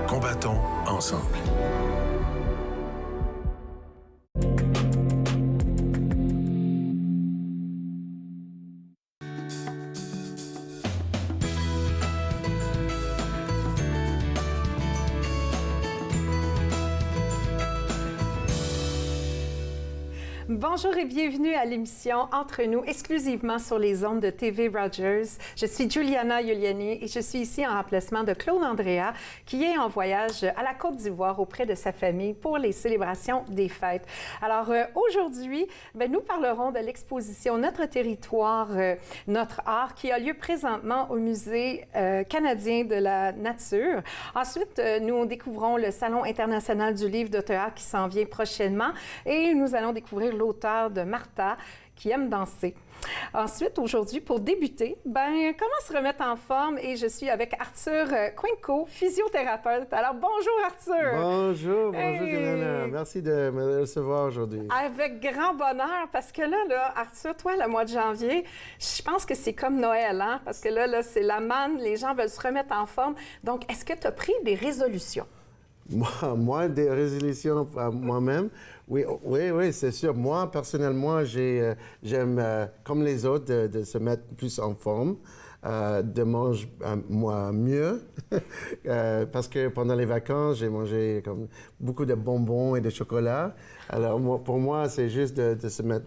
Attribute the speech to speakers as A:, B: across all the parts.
A: Combattons ensemble.
B: Bonjour et bienvenue à l'émission Entre nous, exclusivement sur les ondes de TV Rogers. Je suis Juliana Iuliani et je suis ici en remplacement de Claude Andrea, qui est en voyage à la Côte d'Ivoire auprès de sa famille pour les célébrations des fêtes. Alors aujourd'hui, nous parlerons de l'exposition Notre territoire, notre art, qui a lieu présentement au Musée canadien de la nature. Ensuite, nous découvrons le Salon international du livre d'Ottawa qui s'en vient prochainement et nous allons découvrir l'auteur de Martha, qui aime danser. Ensuite, aujourd'hui, pour débuter, comment se remettre en forme? Et je suis avec Arthur Quinco, physiothérapeute. Alors, bonjour Arthur!
C: Bonjour, Juliana. Merci de me recevoir aujourd'hui.
B: Avec grand bonheur, parce que là, Arthur, toi, le mois de janvier, je pense que c'est comme Noël, hein? Parce que là, c'est la manne, les gens veulent se remettre en forme. Donc, est-ce que tu as pris des résolutions?
C: Moi, des résolutions moi-même, oui, c'est sûr. Moi, personnellement, j'aime, comme les autres, de se mettre plus en forme, de manger mieux, parce que pendant les vacances, j'ai mangé beaucoup de bonbons et de chocolat. Alors, pour moi, c'est juste de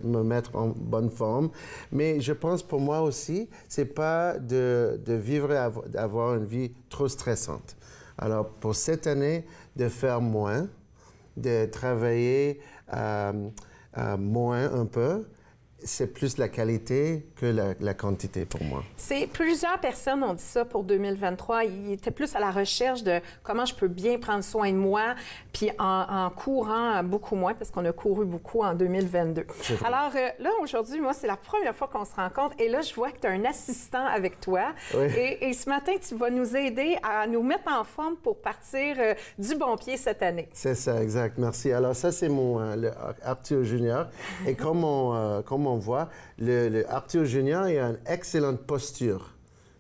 C: me mettre en bonne forme. Mais je pense pour moi aussi, c'est pas de vivre, d'avoir une vie trop stressante. Alors, pour cette année, de faire moins, de travailler moins un peu, c'est plus la qualité que la quantité pour moi.
B: Plusieurs personnes ont dit ça pour 2023. Ils étaient plus à la recherche de comment je peux bien prendre soin de moi, puis en courant beaucoup moins, parce qu'on a couru beaucoup en 2022. Alors là, aujourd'hui, moi, c'est la première fois qu'on se rencontre, et là, je vois que tu as un assistant avec toi. Oui. Et ce matin, tu vas nous aider à nous mettre en forme pour partir du bon pied cette année.
C: C'est ça, exact. Merci. Alors ça, c'est mon Arthur Junior. Et comme on voit, le Arthur Junior a une excellente posture.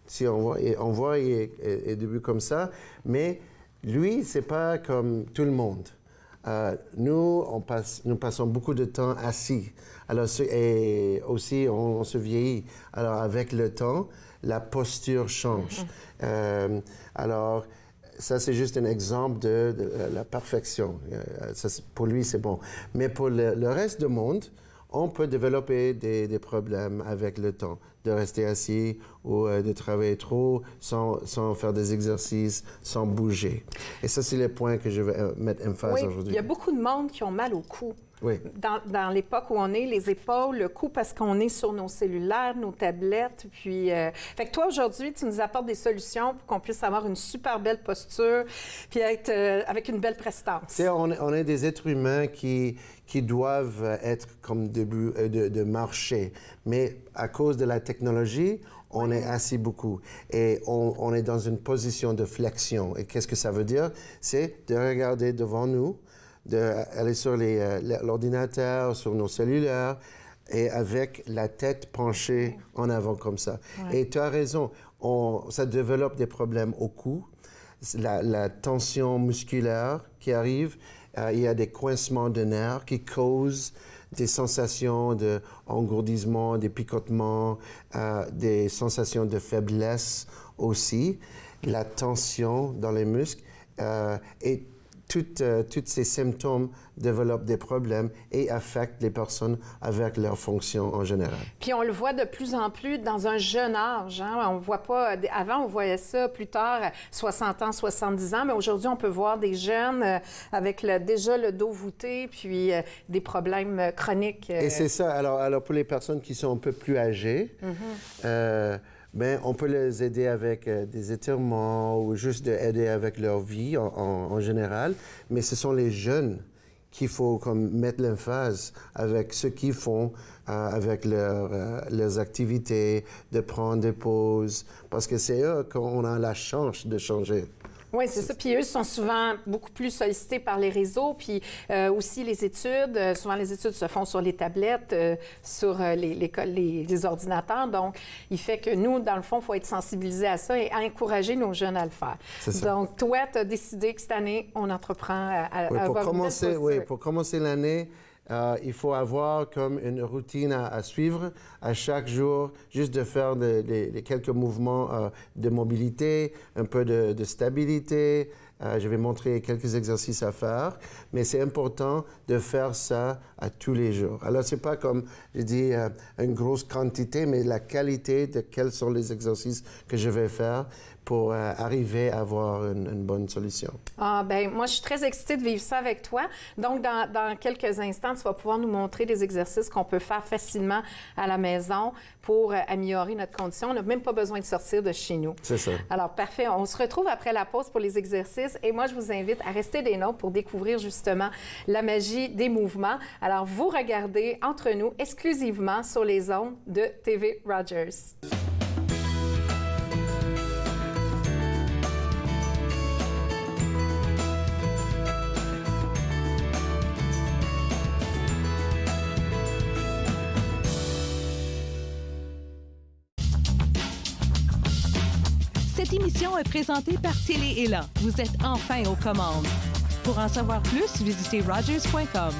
C: Si on voit, il est debout comme ça, mais lui, c'est pas comme tout le monde. Nous passons beaucoup de temps assis. Alors, et aussi, on se vieillit. Alors, avec le temps, la posture change. Alors, ça, c'est juste un exemple de la perfection. Ça, pour lui, c'est bon. Mais pour le reste du monde, on peut développer des problèmes avec le temps, de rester assis ou de travailler trop sans faire des exercices, sans bouger. Et ça, c'est le point que je vais mettre emphase aujourd'hui.
B: Il y a beaucoup de monde qui ont mal au cou.
C: Oui.
B: Dans l'époque où on est, les épaules, le cou, parce qu'on est sur nos cellulaires, nos tablettes. Puis, fait que toi, aujourd'hui, tu nous apportes des solutions pour qu'on puisse avoir une super belle posture puis être avec une belle prestance.
C: On est des êtres humains qui doivent être comme début de marcher. Mais à cause de la technologie, on est assis beaucoup. Et on est dans une position de flexion. Et qu'est-ce que ça veut dire? C'est de regarder devant nous, d'aller sur l'ordinateur, sur nos cellulaires, et avec la tête penchée en avant comme ça. Ouais. Et tu as raison, ça développe des problèmes au cou, la tension musculaire qui arrive, il y a des coincements de nerfs qui causent des sensations d'engourdissement, des picotements, des sensations de faiblesse aussi, la tension dans les muscles, et tous ces symptômes développent des problèmes et affectent les personnes avec leur fonction en général.
B: Puis on le voit de plus en plus dans un jeune âge. Hein? On voit pas. Avant, on voyait ça plus tard, 60 ans, 70 ans, mais aujourd'hui, on peut voir des jeunes avec déjà le dos voûté, puis des problèmes chroniques.
C: Et c'est ça. Alors pour les personnes qui sont un peu plus âgées, on peut les aider avec des étirements ou juste aider avec leur vie en général. Mais ce sont les jeunes qu'il faut mettre l'emphase avec ce qu'ils font, avec leurs activités, de prendre des pauses. Parce que c'est eux qu'on a la chance de changer.
B: Oui, c'est ça. Puis eux sont souvent beaucoup plus sollicités par les réseaux, puis aussi les études. Souvent, les études se font sur les tablettes, sur les ordinateurs. Donc, il fait que nous, dans le fond, il faut être sensibilisés à ça et encourager nos jeunes à le faire.
C: C'est ça.
B: Donc, toi, tu as décidé que cette année, on entreprend à avoir une belle posture.
C: Oui, pour commencer l'année, il faut avoir comme une routine à suivre à chaque jour, juste de faire les quelques mouvements de mobilité, un peu de stabilité. Je vais montrer quelques exercices à faire, mais c'est important de faire ça à tous les jours. Alors, c'est pas comme, je dis, une grosse quantité, mais la qualité de quels sont les exercices que je vais faire pour arriver à avoir une bonne solution.
B: Ah, ben moi, je suis très excitée de vivre ça avec toi. Donc, dans quelques instants, tu vas pouvoir nous montrer des exercices qu'on peut faire facilement à la maison pour améliorer notre condition. On n'a même pas besoin de sortir de chez nous.
C: C'est ça.
B: Alors, parfait. On se retrouve après la pause pour les exercices. Et moi, je vous invite à rester des nôtres pour découvrir justement la magie des mouvements. Alors, vous regardez Entre nous exclusivement sur les ondes de TV Rogers.
A: Cette émission est présentée par Télé Élan. Vous êtes enfin aux commandes. Pour en savoir plus, visitez rogers.com.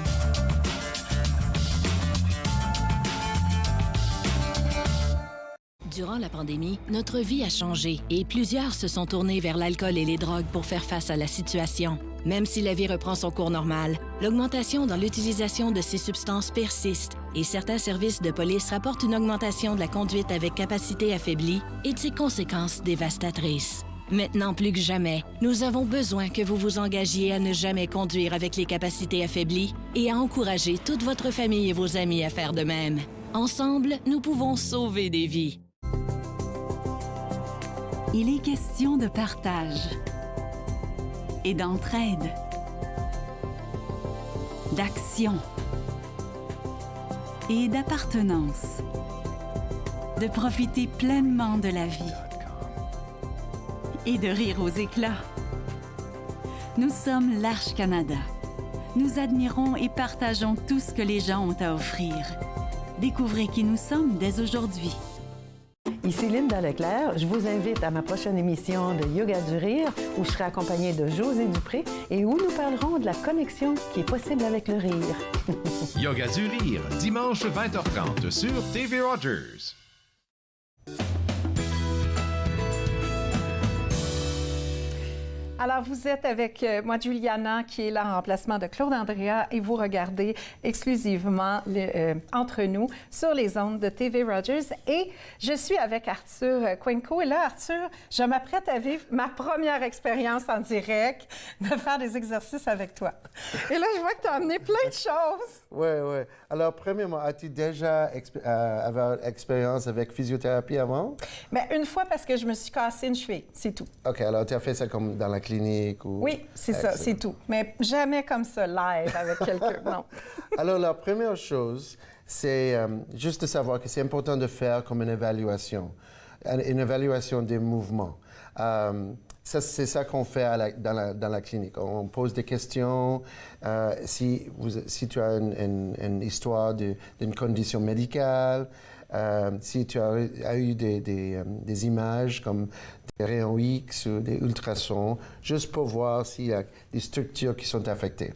D: Durant la pandémie, notre vie a changé et plusieurs se sont tournés vers l'alcool et les drogues pour faire face à la situation. Même si la vie reprend son cours normal, l'augmentation dans l'utilisation de ces substances persiste et certains services de police rapportent une augmentation de la conduite avec capacité affaiblie et de ses conséquences dévastatrices. Maintenant plus que jamais, nous avons besoin que vous vous engagiez à ne jamais conduire avec les capacités affaiblies et à encourager toute votre famille et vos amis à faire de même. Ensemble, nous pouvons sauver des vies.
E: Il est question de partage et d'entraide, d'action et d'appartenance, de profiter pleinement de la vie et de rire aux éclats. Nous sommes l'Arche Canada. Nous admirons et partageons tout ce que les gens ont à offrir. Découvrez qui nous sommes dès aujourd'hui.
F: Ici Linda Leclerc. Je vous invite à ma prochaine émission de Yoga du Rire où je serai accompagnée de José Dupré et où nous parlerons de la connexion qui est possible avec le rire.
G: Yoga du Rire, dimanche 20h30 sur TV Rogers.
B: Alors, vous êtes avec moi, Juliana, qui est là en remplacement de Claude Andrea, et vous regardez exclusivement Entre nous sur les ondes de TV Rogers. Et je suis avec Arthur Cuenco. Et là, Arthur, je m'apprête à vivre ma première expérience en direct de faire des exercices avec toi. Et là, je vois que tu as amené plein de choses.
C: Oui, oui. Alors, premièrement, as-tu déjà expérience avec physiothérapie avant?
B: Bien, une fois parce que je me suis cassé une cheville, c'est tout.
C: OK, alors tu as fait ça comme dans la clinique ou...
B: Oui, c'est ça, c'est tout. Mais jamais comme ça, live, avec quelqu'un, non. Alors,
C: la première chose, c'est juste de savoir que c'est important de faire comme une évaluation des mouvements. C'est ça qu'on fait dans la clinique. On pose des questions. Si tu as une histoire d'une condition médicale, si tu as eu des images comme des rayons X ou des ultrasons, juste pour voir s'il y a des structures qui sont affectées.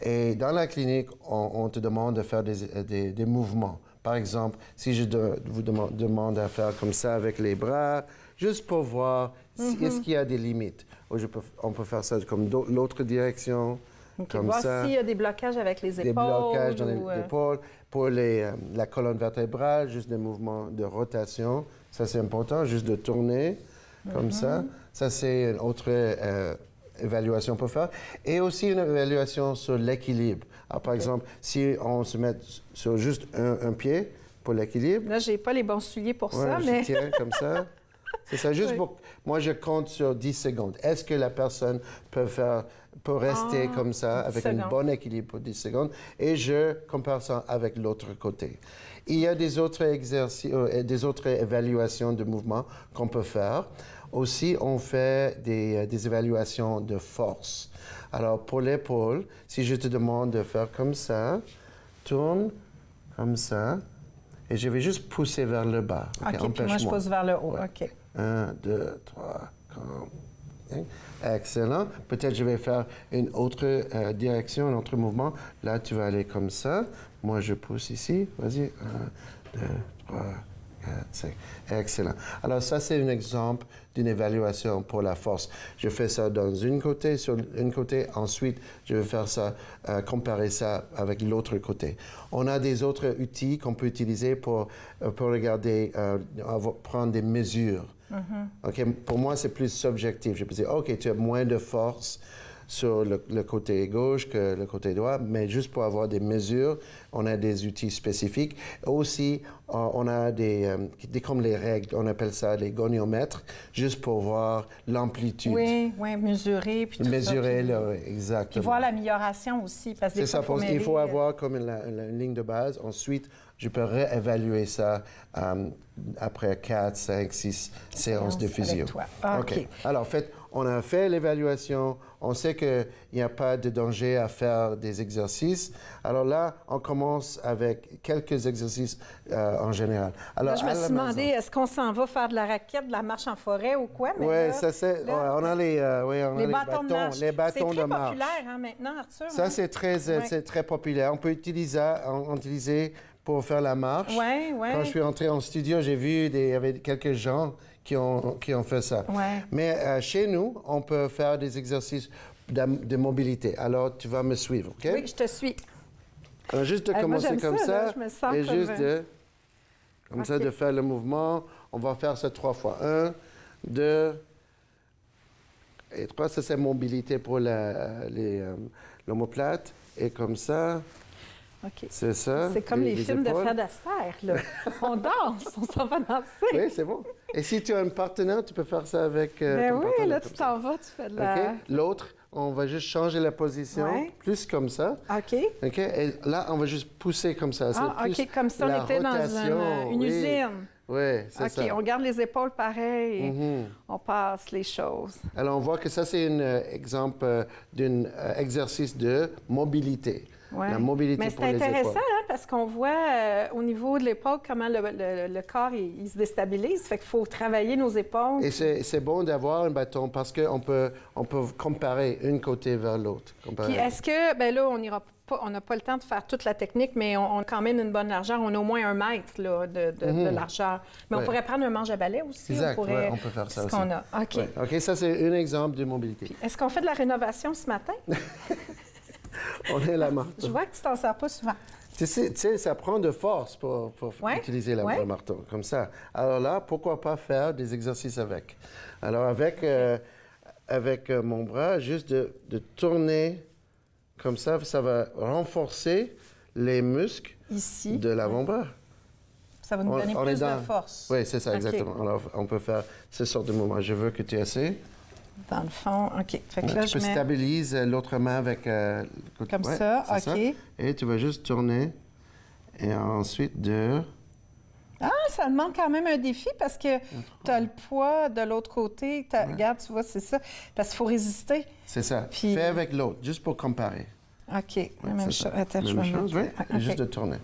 C: Et dans la clinique, on te demande de faire des mouvements. Par exemple, si je vous demande à faire comme ça avec les bras, juste pour voir est-ce qu'il y a des limites. On peut faire ça comme l'autre direction, comme
B: voir
C: ça.
B: S'il y a des blocages avec les épaules.
C: Des blocages dans les épaules. Pour la colonne vertébrale, juste des mouvements de rotation. Ça, c'est important, juste de tourner comme ça. Ça, c'est une autre évaluation pour faire. Et aussi une évaluation sur l'équilibre. Alors, par exemple, si on se met sur juste un pied pour l'équilibre.
B: Là, je n'ai pas les bons souliers pour ça, mais...
C: Je tiens comme ça. C'est ça, juste pour... Moi, je compte sur 10 secondes. Est-ce que la personne peut rester comme ça, avec un bon équilibre pour 10 secondes? Et je compare ça avec l'autre côté. Il y a des autres exercices, des autres évaluations de mouvement qu'on peut faire. Aussi, on fait des évaluations de force. Alors, pour l'épaule, si je te demande de faire comme ça, tourne comme ça, et je vais juste pousser vers le bas.
B: OK, puis moi, je pousse vers le haut.
C: Ouais.
B: OK.
C: 1, 2, 3, excellent. Peut-être je vais faire une autre direction, un autre mouvement. Là, tu vas aller comme ça. Moi, je pousse ici. Vas-y. 1, 2, 3, 4, 5. Excellent. Alors, ça, c'est un exemple d'une évaluation pour la force. Je fais ça dans sur une côté. Ensuite, je vais faire ça, comparer ça avec l'autre côté. On a des autres outils qu'on peut utiliser pour regarder, prendre des mesures. OK, pour moi, c'est plus subjectif. Je peux dire, OK, tu as moins de force sur le côté gauche que le côté droit, mais juste pour avoir des mesures, on a des outils spécifiques. Aussi, on a comme les règles, on appelle ça les goniomètres, juste pour voir l'amplitude.
B: Oui, mesurer. Puis
C: mesurer,
B: tout ça,
C: là, exactement.
B: Puis voir l'amélioration aussi. Parce que
C: c'est ça, il faut avoir comme une ligne de base. Ensuite, je peux réévaluer ça après 4, 5, 6 séances de physio.
B: Avec toi.
C: OK. Alors, en fait, on a fait l'évaluation. On sait qu'il n'y a pas de danger à faire des exercices. Alors là, on commence avec quelques exercices en général. Alors,
B: là, je me suis demandé, est-ce qu'on s'en va faire de la raquette, de la marche en forêt ou quoi?
C: Oui, ça c'est...
B: là,
C: on a les
B: bâtons de marche.
C: Les bâtons de marche.
B: C'est très populaire maintenant, Arthur.
C: Ça, c'est très populaire. On peut utiliser pour faire la marche.
B: Oui.
C: Quand je suis entré en studio, j'ai vu il y avait quelques gens qui ont fait ça.
B: Ouais.
C: Mais chez nous, on peut faire des exercices de mobilité. Alors, tu vas me suivre, OK?
B: Oui, je te suis.
C: Alors, juste de commencer comme ça,
B: là, je me sens
C: et
B: comme...
C: juste de faire le mouvement. On va faire ça 3 fois. 1, 2 et 3. Ça, c'est mobilité pour l'omoplate. Et comme ça...
B: OK.
C: C'est ça.
B: C'est comme les films
C: épaules.
B: de Fred Astaire, là. On danse, on s'en va danser.
C: Oui, c'est bon. Et si tu as un partenaire, tu peux faire ça avec
B: Ben
C: ton
B: oui,
C: partenaire.
B: là, tu t'en vas, tu fais de la...
C: OK. L'autre, on va juste changer la position, plus comme ça.
B: OK.
C: OK. Et là, on va juste pousser comme ça.
B: OK, comme ça, on était dans une usine.
C: Oui, c'est ça.
B: OK, on garde les épaules pareil et on passe les choses.
C: Alors, on voit que ça, c'est un exemple d'un exercice de mobilité.
B: Ouais.
C: La mobilité
B: mais
C: pour les épaules.
B: c'est intéressant, hein, parce qu'on voit au niveau de l'épaule comment le corps il se déstabilise. Fait qu'il faut travailler nos épaules.
C: Et c'est bon d'avoir un bâton parce qu'on peut comparer une côté vers l'autre.
B: Puis est-ce que, bien là, on n'a pas le temps de faire toute la technique, mais on a quand même une bonne largeur. On a au moins 1 mètre là, de largeur. Mais on pourrait prendre un manche à balai aussi.
C: Exact,
B: on
C: peut faire ça aussi.
B: Ce qu'on a. OK.
C: Ouais. OK, ça, c'est un exemple de mobilité.
B: Puis, est-ce qu'on fait de la rénovation ce matin?
C: On est la marteau.
B: Je vois que tu t'en sers pas souvent.
C: Tu sais, ça prend de force pour utiliser le marteau, comme ça. Alors là, pourquoi pas faire des exercices avec? Alors, avec mon bras, juste de tourner comme ça va renforcer les muscles
B: ici
C: de l'avant-bras.
B: Ça va nous donner plus de force.
C: Oui, c'est ça, exactement. Alors, on peut faire ce sort de mouvement. Je veux que tu essaies.
B: Dans le fond, OK. Fait que là,
C: tu peux stabiliser l'autre main avec...
B: comme ça, OK.
C: Ça. Et tu vas juste tourner. Et ensuite,
B: Ah, ça demande quand même un défi parce que tu as le poids de l'autre côté. Regarde, tu vois, c'est ça. Parce qu'il faut résister.
C: C'est ça.
B: Puis...
C: Fais avec l'autre, juste pour comparer.
B: OK. La même chose. Attends,
C: même chose, oui. Okay. Juste de tourner.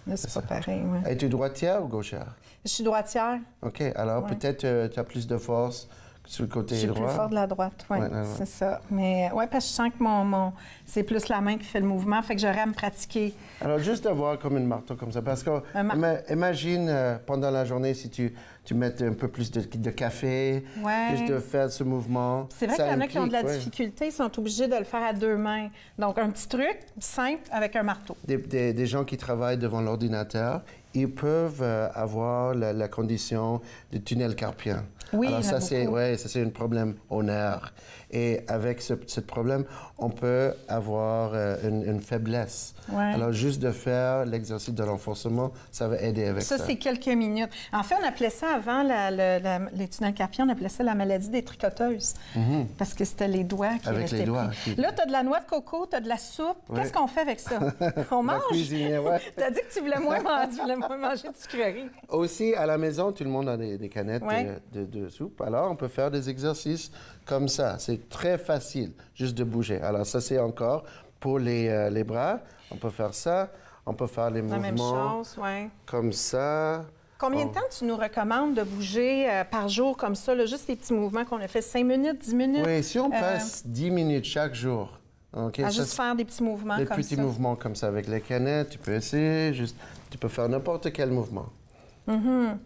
B: Là, c'est pas pareil, oui.
C: Es-tu droitière ou gauchère?
B: Je suis droitière.
C: OK. Alors, peut-être tu as plus de force sur le côté droit.
B: Je suis plus fort de la droite, oui. C'est ça. Mais oui, parce que je sens que c'est plus la main qui fait le mouvement, fait que j'aurais à me pratiquer.
C: Alors, juste d'avoir comme une marteau comme ça, parce que imagine pendant la journée si tu mets un peu plus de café, juste de faire ce mouvement.
B: C'est vrai qu'il y en a qui ont de la difficulté, ils sont obligés de le faire à 2 mains. Donc, un petit truc simple avec un marteau.
C: Des gens qui travaillent devant l'ordinateur, ils peuvent avoir la condition de tunnel carpien.
B: Oui,
C: alors ça c'est un problème au nerf. Et avec ce problème, on peut avoir une faiblesse.
B: Ouais.
C: Alors juste de faire l'exercice de renforcement, ça va aider avec ça.
B: Ça, c'est quelques minutes. En fait, on appelait ça avant les tunnels carpiens, on appelait ça la maladie des tricoteuses. Parce que c'était les doigts qui restaient pris. Là, tu as de la noix de coco, tu as de la soupe. Qu'est-ce qu'on fait avec ça? On mange?
C: Cuisiner,
B: tu as dit que tu voulais moins manger de sucreries.
C: Aussi, à la maison, tout le monde a des canettes de de soupe, alors on peut faire des exercices comme ça. C'est très facile, juste de bouger. Alors ça, c'est encore pour les bras. On peut faire ça. On peut faire les mouvements
B: même chose, ouais.
C: comme ça.
B: Combien de temps tu nous recommandes de bouger par jour comme ça, là, juste les petits mouvements qu'on a fait 5 minutes, 10 minutes?
C: Oui, si on passe 10 minutes chaque jour. Okay,
B: à juste faire des petits mouvements comme ça. Des
C: petits mouvements comme ça avec les canettes, tu peux essayer, tu peux faire n'importe quel mouvement.
B: Ouais.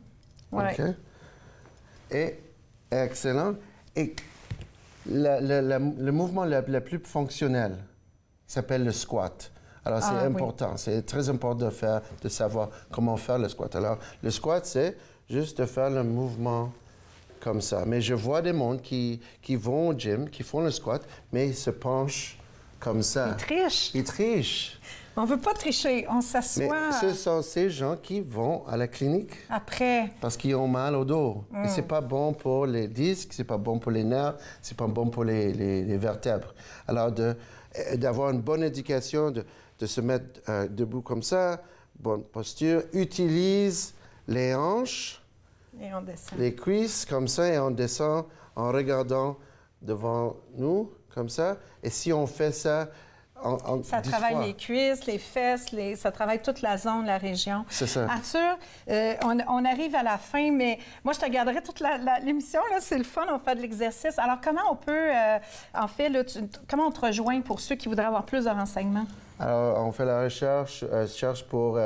C: OK? Et excellent. Et le mouvement le plus fonctionnel s'appelle le squat. Alors, c'est important. Oui. C'est très important de savoir comment faire le squat. Alors, le squat, c'est juste de faire le mouvement comme ça. Mais je vois des gens qui vont au gym, qui font le squat, mais ils se penchent comme ça.
B: Ils trichent. On ne veut pas tricher, on s'assoit.
C: Mais ce sont ces gens qui vont à la clinique.
B: Après.
C: Parce qu'ils ont mal au dos. Et c'est pas bon pour les disques, c'est pas bon pour les nerfs, c'est pas bon pour les vertèbres. Alors, d'avoir une bonne éducation, de se mettre debout comme ça, bonne posture, utilise les hanches,
B: et on descend.
C: Les cuisses comme ça, et on descend en regardant devant nous, comme ça. Et si on fait ça
B: ça travaille les cuisses, les fesses, ça travaille toute la zone, la région.
C: C'est ça.
B: Arthur, on arrive à la fin, mais moi, je te garderai toute l'émission. Là, c'est le fun, on fait de l'exercice. Alors, comment on peut, comment on te rejoint pour ceux qui voudraient avoir plus de renseignements?
C: Alors, on fait la recherche pour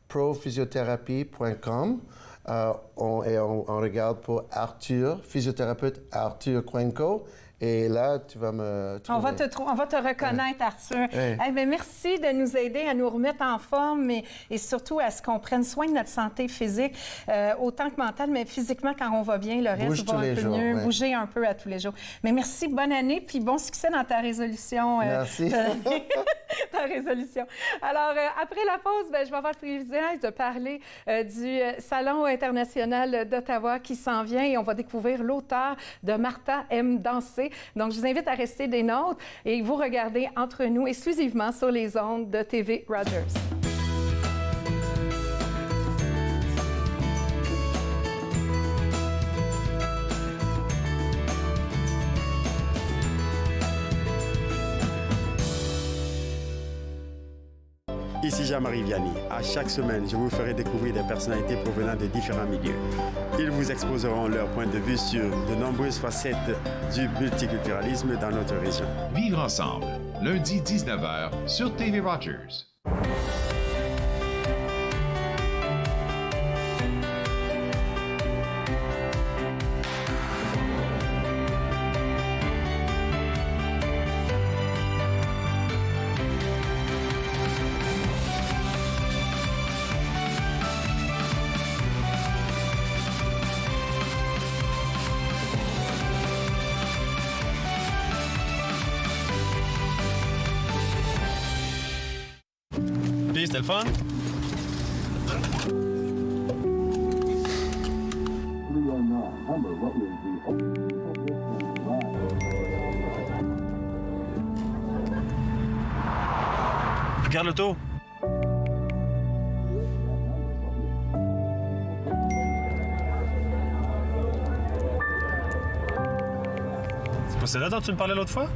C: prophysiotherapie.com et on regarde pour Arthur, physiothérapeute Arthur Cuenco. Et là, tu vas me trouver.
B: On va te reconnaître, Arthur.
C: Ouais.
B: Eh bien, merci de nous aider à nous remettre en forme et surtout à ce qu'on prenne soin de notre santé physique, autant que mentale, mais physiquement, quand on va bien, le reste va un peu mieux. Ouais. Bouger un peu à tous les jours. Mais merci, bonne année, puis bon succès dans ta résolution.
C: Merci.
B: Ta résolution. Alors, après la pause, je vais avoir le privilège de parler du Salon international d'Ottawa qui s'en vient et on va découvrir l'auteur de Martha aime danser. Donc, je vous invite à rester des nôtres et vous regardez Entre nous exclusivement sur les ondes de TV Rogers.
H: Ici Jean-Marie Vianney. À chaque semaine, je vous ferai découvrir des personnalités provenant de différents milieux. Ils vous exposeront leur point de vue sur de nombreuses facettes du multiculturalisme dans notre région.
G: Vivre ensemble, lundi 19h sur TV Rogers.
I: C'était le fun? Regarde l'auto. C'est pas celle-là dont tu me parlais l'autre fois?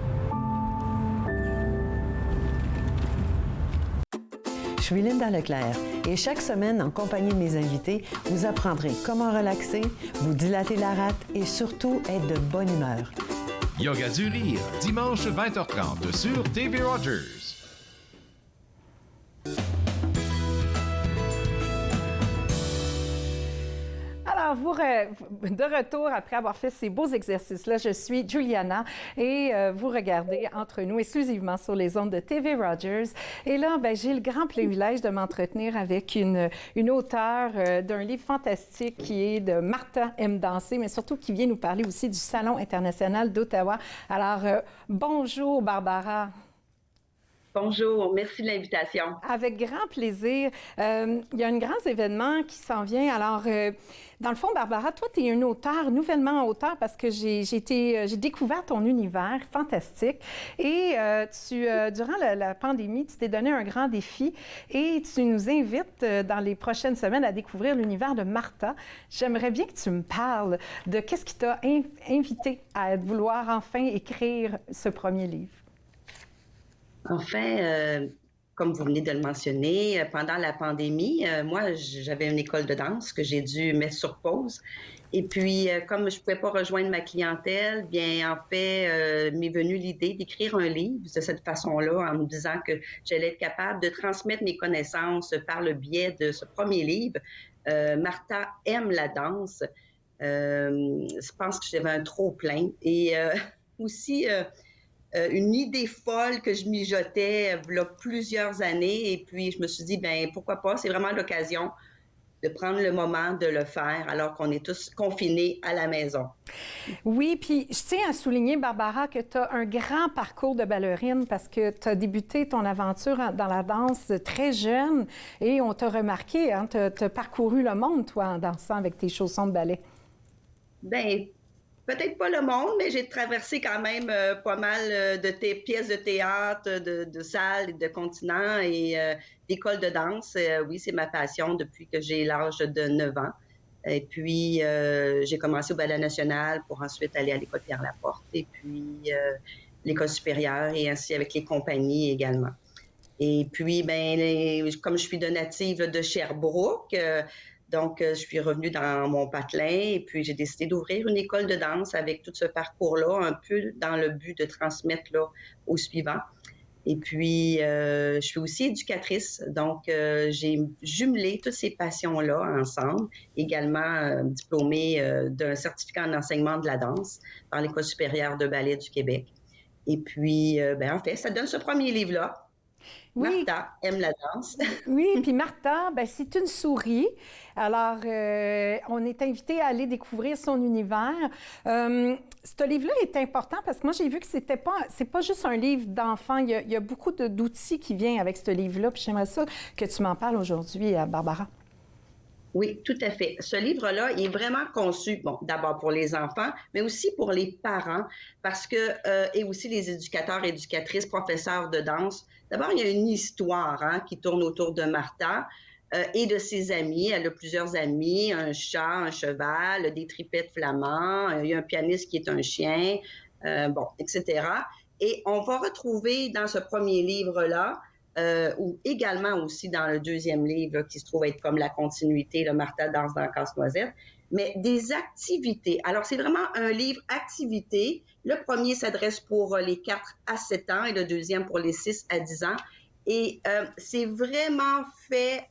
F: Je suis Linda Leclerc et chaque semaine, en compagnie de mes invités, vous apprendrez comment relaxer, vous dilater la rate et surtout être de bonne humeur.
G: Yoga du rire, dimanche 20h30 sur TV Rogers.
B: Alors, de retour après avoir fait ces beaux exercices-là, je suis Juliana et vous regardez Entre nous exclusivement sur les ondes de TV Rogers. Et là, j'ai le grand privilège de m'entretenir avec une auteure d'un livre fantastique qui est de Martha aime danser, mais surtout qui vient nous parler aussi du Salon international d'Ottawa. Alors, bonjour Barbara.
J: Bonjour, merci de l'invitation.
B: Avec grand plaisir. Il y a un grand événement qui s'en vient. Alors, dans le fond, Barbara, toi, tu es une auteure, nouvellement auteure, parce que j'ai découvert ton univers fantastique. Et durant la pandémie, tu t'es donné un grand défi et tu nous invites dans les prochaines semaines à découvrir l'univers de Martha. J'aimerais bien que tu me parles de qu'est-ce qui t'a invité à vouloir enfin écrire ce premier livre.
J: Enfin, comme vous venez de le mentionner, pendant la pandémie, moi, j'avais une école de danse que j'ai dû mettre sur pause. Et puis, comme je ne pouvais pas rejoindre ma clientèle, bien, en fait, m'est venue l'idée d'écrire un livre de cette façon-là, en me disant que j'allais être capable de transmettre mes connaissances par le biais de ce premier livre. Martha aime la danse. Je pense que j'avais un trop-plein. Et aussi... une idée folle que je mijotais il y a plusieurs années. Et puis, je me suis dit, bien, pourquoi pas? C'est vraiment l'occasion de prendre le moment de le faire alors qu'on est tous confinés à la maison.
B: Oui, puis je tiens à souligner, Barbara, que tu as un grand parcours de ballerine parce que tu as débuté ton aventure dans la danse très jeune et on t'a remarqué, hein, tu as parcouru le monde, toi, en dansant avec tes chaussons de ballet.
J: Bien, peut-être pas le monde, mais j'ai traversé quand même pas mal de pièces de théâtre, de salles, de continents et d'écoles de danse. Oui, c'est ma passion depuis que j'ai l'âge de 9 ans. Et puis, j'ai commencé au Ballet national pour ensuite aller à l'école Pierre-Laporte et puis l'école supérieure et ainsi avec les compagnies également. Et puis, ben, comme je suis de native de Sherbrooke, donc, je suis revenue dans mon patelin et puis j'ai décidé d'ouvrir une école de danse avec tout ce parcours-là, un peu dans le but de transmettre là, aux suivants. Et puis, je suis aussi éducatrice, donc j'ai jumelé toutes ces passions-là ensemble, également diplômée d'un certificat en enseignement de la danse par l'École supérieure de ballet du Québec. Et puis, ben, en fait, ça donne ce premier livre-là.
B: Oui.
J: Martha aime la danse.
B: Oui, puis Martha, ben, c'est une souris. Alors, on est invité à aller découvrir son univers. Ce livre-là est important parce que moi, j'ai vu que c'est pas juste un livre d'enfants. Il y a beaucoup d'outils qui viennent avec ce livre-là. Puis j'aimerais ça que tu m'en parles aujourd'hui, Barbara.
J: Oui, tout à fait. Ce livre-là, il est vraiment conçu, bon, d'abord pour les enfants, mais aussi pour les parents, parce que, et aussi les éducateurs, éducatrices, professeurs de danse. D'abord, il y a une histoire qui tourne autour de Martha et de ses amis. Elle a plusieurs amis, un chat, un cheval, des tripettes flamands, il y a un pianiste qui est un chien, bon, etc. Et on va retrouver dans ce premier livre-là, ou également aussi dans le deuxième livre qui se trouve être comme la continuité, le Martha danse dans Casse-Noisette, mais des activités. Alors, c'est vraiment un livre activité. Le premier s'adresse pour les 4 à 7 ans et le deuxième pour les 6 à 10 ans. Et c'est vraiment fait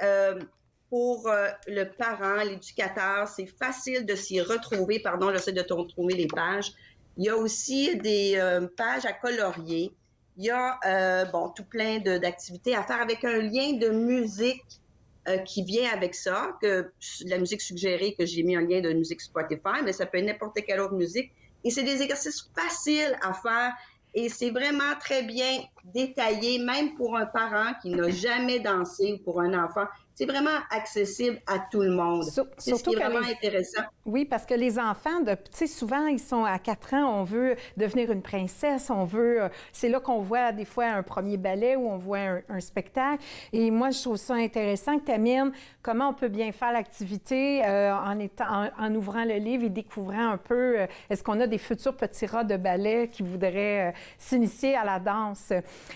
J: pour le parent, l'éducateur. C'est facile de s'y retrouver. Pardon, j'essaie de te retrouver les pages. Il y a aussi des pages à colorier. Il y a bon, tout plein d'activités à faire avec un lien de musique qui vient avec ça, que la musique suggérée, que j'ai mis un lien de musique Spotify, mais ça peut être n'importe quelle autre musique. Et c'est des exercices faciles à faire et c'est vraiment très bien détaillé, même pour un parent qui n'a jamais dansé ou pour un enfant. C'est vraiment accessible à tout le monde. C'est ce qui est vraiment intéressant.
B: Oui, parce que les enfants, tu sais, souvent, ils sont à 4 ans, on veut devenir une princesse, on veut... c'est là qu'on voit des fois un premier ballet ou on voit un spectacle. Et moi, je trouve ça intéressant que tu amènes comment on peut bien faire l'activité en ouvrant le livre et découvrant un peu, est-ce qu'on a des futurs petits rats de ballet qui voudraient s'initier à la danse.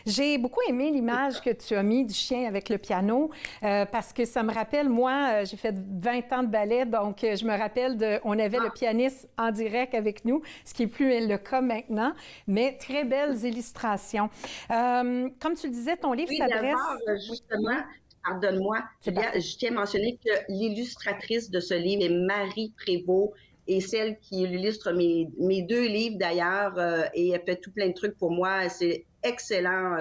B: J'ai beaucoup aimé l'image que tu as mis du chien avec le piano, parce que ça me rappelle, moi, j'ai fait 20 ans de ballet, donc je me rappelle on avait le pianiste en direct avec nous, ce qui n'est plus le cas maintenant, mais très belles illustrations. Comme tu le disais, ton livre s'adresse...
J: Justement, pardonne-moi, je tiens à mentionner que l'illustratrice de ce livre est Marie Prévost, et celle qui illustre mes 2 livres d'ailleurs, et elle fait tout plein de trucs pour moi. C'est excellent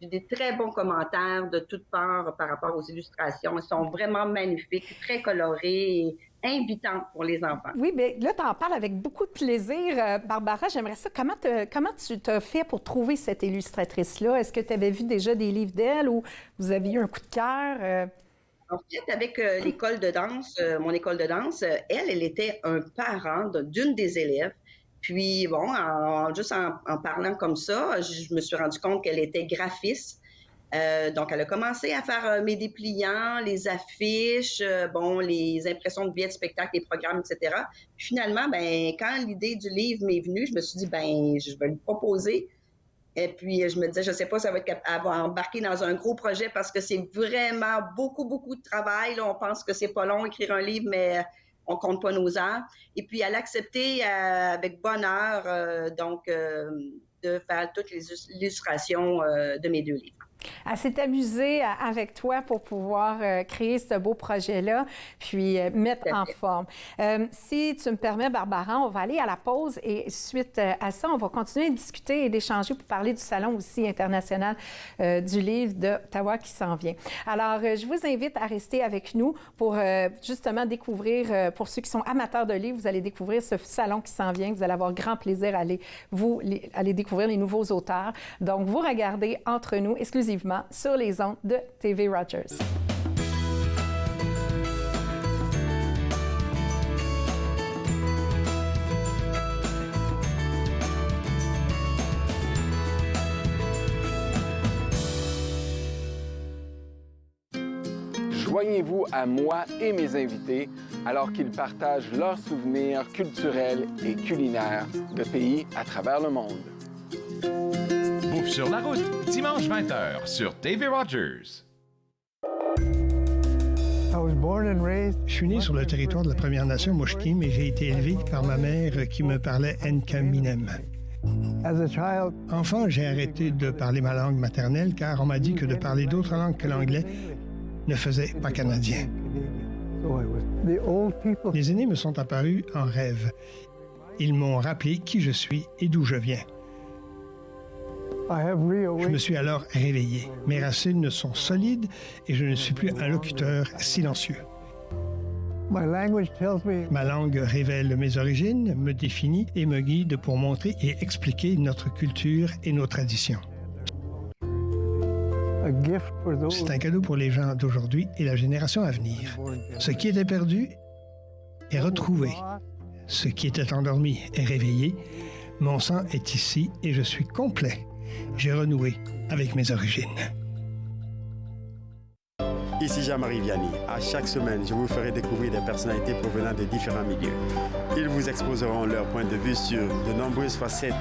J: J'ai des très bons commentaires de toutes parts par rapport aux illustrations. Elles sont vraiment magnifiques, très colorées et invitantes pour les enfants.
B: Oui, bien là, tu en parles avec beaucoup de plaisir. Barbara, j'aimerais ça. Comment tu t'as fait pour trouver cette illustratrice-là? Est-ce que tu avais vu déjà des livres d'elle ou vous aviez eu un coup de cœur?
J: En fait, avec l'école de danse, mon école de danse, elle était un parent d'une des élèves. Puis, bon, juste en parlant comme ça, je me suis rendu compte qu'elle était graphiste. Donc, elle a commencé à faire mes dépliants, les affiches, bon, les impressions de billets de spectacle, les programmes, etc. Puis, finalement, ben, quand l'idée du livre m'est venue, je me suis dit, ben, je vais lui proposer. Et puis, je me disais, je ne sais pas si elle va embarquer dans un gros projet parce que c'est vraiment beaucoup, beaucoup de travail. Là, on pense que c'est pas long écrire un livre, mais on compte pas nos heures. Et puis, elle a accepté avec bonheur de faire toutes les illustrations de mes 2 livres.
B: Elle s'est amusée avec toi pour pouvoir créer ce beau projet-là, puis mettre en forme. Si tu me permets, Barbara, on va aller à la pause et suite à ça, on va continuer de discuter et d'échanger pour parler du Salon aussi international du livre d'Ottawa qui s'en vient. Alors, je vous invite à rester avec nous pour justement découvrir, pour ceux qui sont amateurs de livres, vous allez découvrir ce salon qui s'en vient. Vous allez avoir grand plaisir à aller découvrir les nouveaux auteurs. Donc, vous regardez Entre nous, exclusivement sur les ondes de TV Rogers.
K: Joignez-vous à moi et mes invités alors qu'ils partagent leurs souvenirs culturels et culinaires de pays à travers le monde.
G: Bouffe sur la route, dimanche 20h sur TV Rogers.
L: Je suis né sur le territoire de la Première Nation Musqueam et j'ai été élevé par ma mère qui me parlait Nkaminem. Enfant, j'ai arrêté de parler ma langue maternelle car on m'a dit que de parler d'autres langues que l'anglais ne faisait pas canadien. Les aînés me sont apparus en rêve. Ils m'ont rappelé qui je suis et d'où je viens. Je me suis alors réveillé. Mes racines sont solides et je ne suis plus un locuteur silencieux. Ma langue révèle mes origines, me définit et me guide pour montrer et expliquer notre culture et nos traditions. C'est un cadeau pour les gens d'aujourd'hui et la génération à venir. Ce qui était perdu est retrouvé. Ce qui était endormi est réveillé. Mon sang est ici et je suis complet. J'ai renoué avec mes origines.
H: Ici Jean-Marie Vianney. À chaque semaine, je vous ferai découvrir des personnalités provenant de différents milieux. Ils vous exposeront leur point de vue sur de nombreuses facettes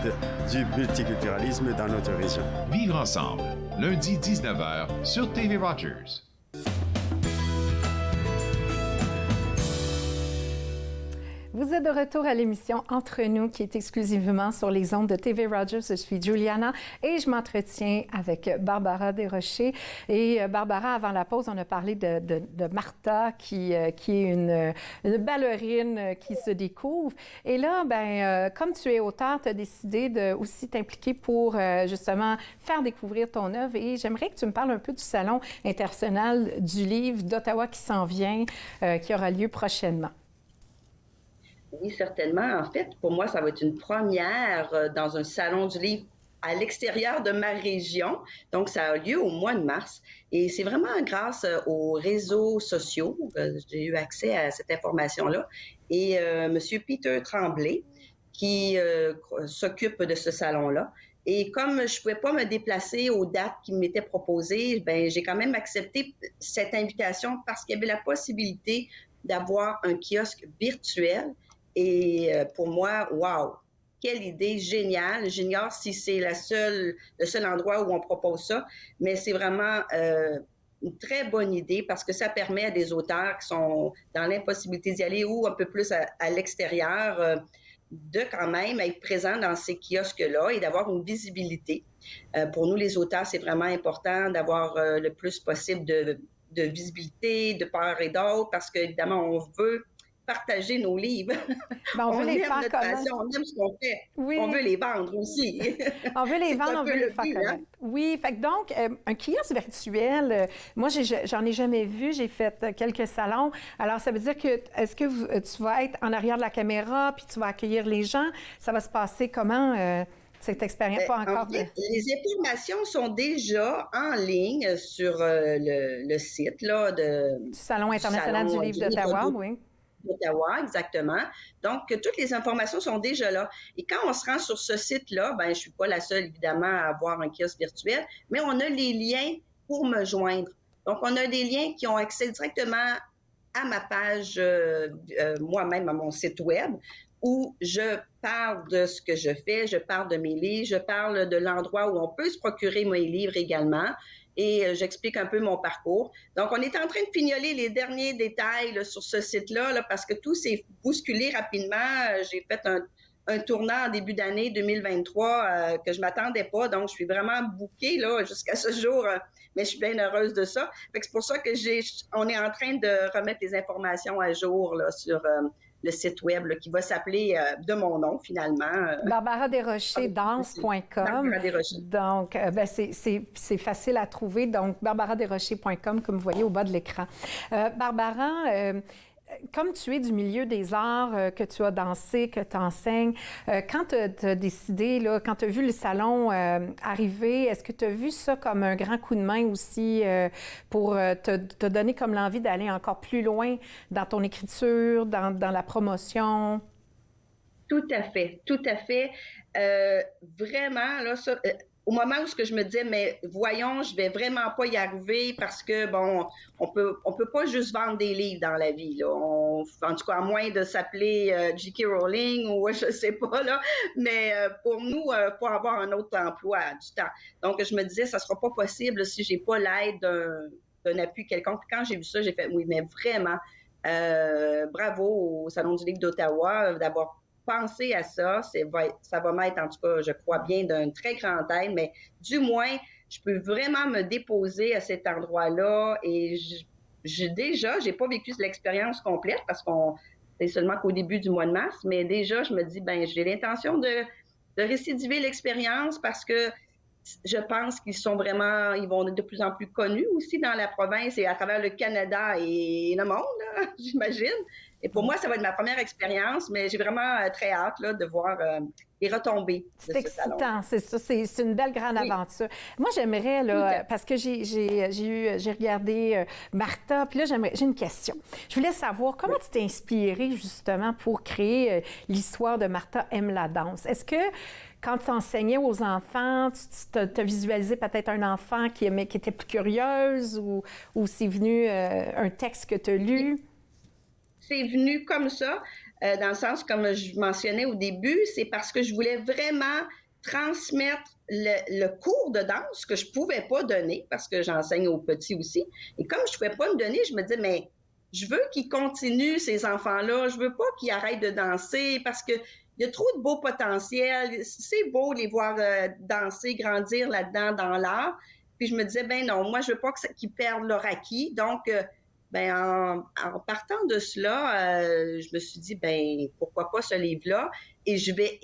H: du multiculturalisme dans notre région.
G: Vivre ensemble, lundi 19h sur TV Rogers.
B: Vous êtes de retour à l'émission Entre nous, qui est exclusivement sur les ondes de TV Rogers. Je suis Juliana et je m'entretiens avec Barbara Desrochers. Et Barbara, avant la pause, on a parlé de Martha, qui est une ballerine qui se découvre. Et là, comme tu es auteur, tu as décidé de aussi t'impliquer pour justement faire découvrir ton œuvre. Et j'aimerais que tu me parles un peu du Salon international du livre d'Ottawa qui s'en vient, qui aura lieu prochainement.
J: Oui, certainement. En fait, pour moi, ça va être une première dans un salon du livre à l'extérieur de ma région. Donc, ça a lieu au mois de mars. Et c'est vraiment grâce aux réseaux sociaux que j'ai eu accès à cette information-là. Et M. Peter Tremblay, qui s'occupe de ce salon-là. Et comme je ne pouvais pas me déplacer aux dates qui m'étaient proposées, j'ai quand même accepté cette invitation parce qu'il y avait la possibilité d'avoir un kiosque virtuel. Et pour moi, wow, quelle idée géniale. J'ignore si c'est le seul endroit où on propose ça, mais c'est vraiment une très bonne idée parce que ça permet à des auteurs qui sont dans l'impossibilité d'y aller ou un peu plus à l'extérieur de quand même être présents dans ces kiosques-là et d'avoir une visibilité. Pour nous, les auteurs, c'est vraiment important d'avoir le plus possible de visibilité de part et d'autre parce qu'évidemment, on veut partager nos livres.
B: Ben, on veut les
J: aime
B: faire
J: notre
B: connaître.
J: passion, on aime ce qu'on fait.
B: Oui.
J: On veut les vendre aussi.
B: On veut les
J: C'est
B: vendre,
J: un
B: on
J: peu
B: veut
J: le
B: les faire
J: but,
B: connaître. Oui, fait que donc, un kiosque virtuel, moi, j'en ai jamais vu, j'ai fait quelques salons. Alors, ça veut dire que, est-ce que tu vas être en arrière de la caméra, puis tu vas accueillir les gens? Ça va se passer comment, cette expérience? Pas encore
J: En fait, les informations sont déjà en ligne sur le site là,
B: du Salon international du livre d'Ottawa, oui.
J: d'Ottawa, exactement. Donc, toutes les informations sont déjà là. Et quand on se rend sur ce site-là, ben, je ne suis pas la seule, évidemment, à avoir un kiosque virtuel, mais on a les liens pour me joindre. Donc, on a des liens qui ont accès directement à ma page, moi-même, à mon site web, où je parle de ce que je fais, je parle de mes livres, je parle de l'endroit où on peut se procurer mes livres également. Et j'explique un peu mon parcours. Donc, on est en train de fignoler les derniers détails là, sur ce site-là là, parce que tout s'est bousculé rapidement. J'ai fait un tournant en début d'année 2023 que je ne m'attendais pas. Donc, je suis vraiment bookée là, jusqu'à ce jour, mais je suis bien heureuse de ça. Fait que c'est pour ça que on est en train de remettre les informations à jour là, sur le site web là, qui va s'appeler de mon nom, finalement.
B: BarbaraDesrochersDanse.com.
J: Barbara Desrochers.
B: Donc, ben, c'est facile à trouver. Donc, BarbaraDesrochers.com, comme vous voyez au bas de l'écran. Barbara, comme tu es du milieu des arts, que tu as dansé, que tu enseignes, quand tu as décidé, là, quand tu as vu le salon arriver, est-ce que tu as vu ça comme un grand coup de main aussi pour te donner comme l'envie d'aller encore plus loin dans ton écriture, dans la promotion?
J: Tout à fait, tout à fait. Vraiment, là, ça, au moment où je me disais, mais voyons, je vais vraiment pas y arriver parce que, bon, on peut pas juste vendre des livres dans la vie, là. En tout cas, à moins de s'appeler J.K. Rowling ou je sais pas, là. Mais pour nous, pour avoir un autre emploi du temps. Donc, je me disais, ça sera pas possible si j'ai pas l'aide d'un appui quelconque. Puis quand j'ai vu ça, j'ai fait, oui, mais vraiment, bravo au Salon du livre d'Ottawa d'avoir penser à ça, ça va m'être, en tout cas, je crois bien, d'un très grand aide, mais du moins, je peux vraiment me déposer à cet endroit-là et j'ai pas vécu l'expérience complète parce c'est seulement qu'au début du mois de mars, mais déjà, je me dis, ben j'ai l'intention de récidiver l'expérience parce que je pense ils vont être de plus en plus connus aussi dans la province et à travers le Canada et le monde, là, j'imagine. Et pour moi, ça va être ma première expérience, mais j'ai vraiment très hâte là, de voir les retombées.
B: C'est excitant, c'est ça. C'est une belle grande aventure. Moi, j'aimerais, là, parce que j'ai regardé Martha, puis là, j'ai une question. Je voulais savoir comment tu t'es inspirée, justement, pour créer l'histoire de Martha aime la danse. Est-ce que quand tu enseignais aux enfants, tu as visualisé peut-être un enfant qui était plus curieuse ou c'est venu un texte que tu as lu?
J: C'est venu comme ça, dans le sens, comme je mentionnais au début, c'est parce que je voulais vraiment transmettre le cours de danse que je ne pouvais pas donner, parce que j'enseigne aux petits aussi. Et comme je ne pouvais pas me donner, je me disais, mais je veux qu'ils continuent, ces enfants-là. Je ne veux pas qu'ils arrêtent de danser, parce qu'il y a trop de beau potentiel. C'est beau de les voir danser, grandir là-dedans, dans l'art. Puis je me disais, ben non, moi, je ne veux pas qu'ils perdent leur acquis. Donc, en partant de cela, je me suis dit, ben pourquoi pas ce livre-là? Et je vais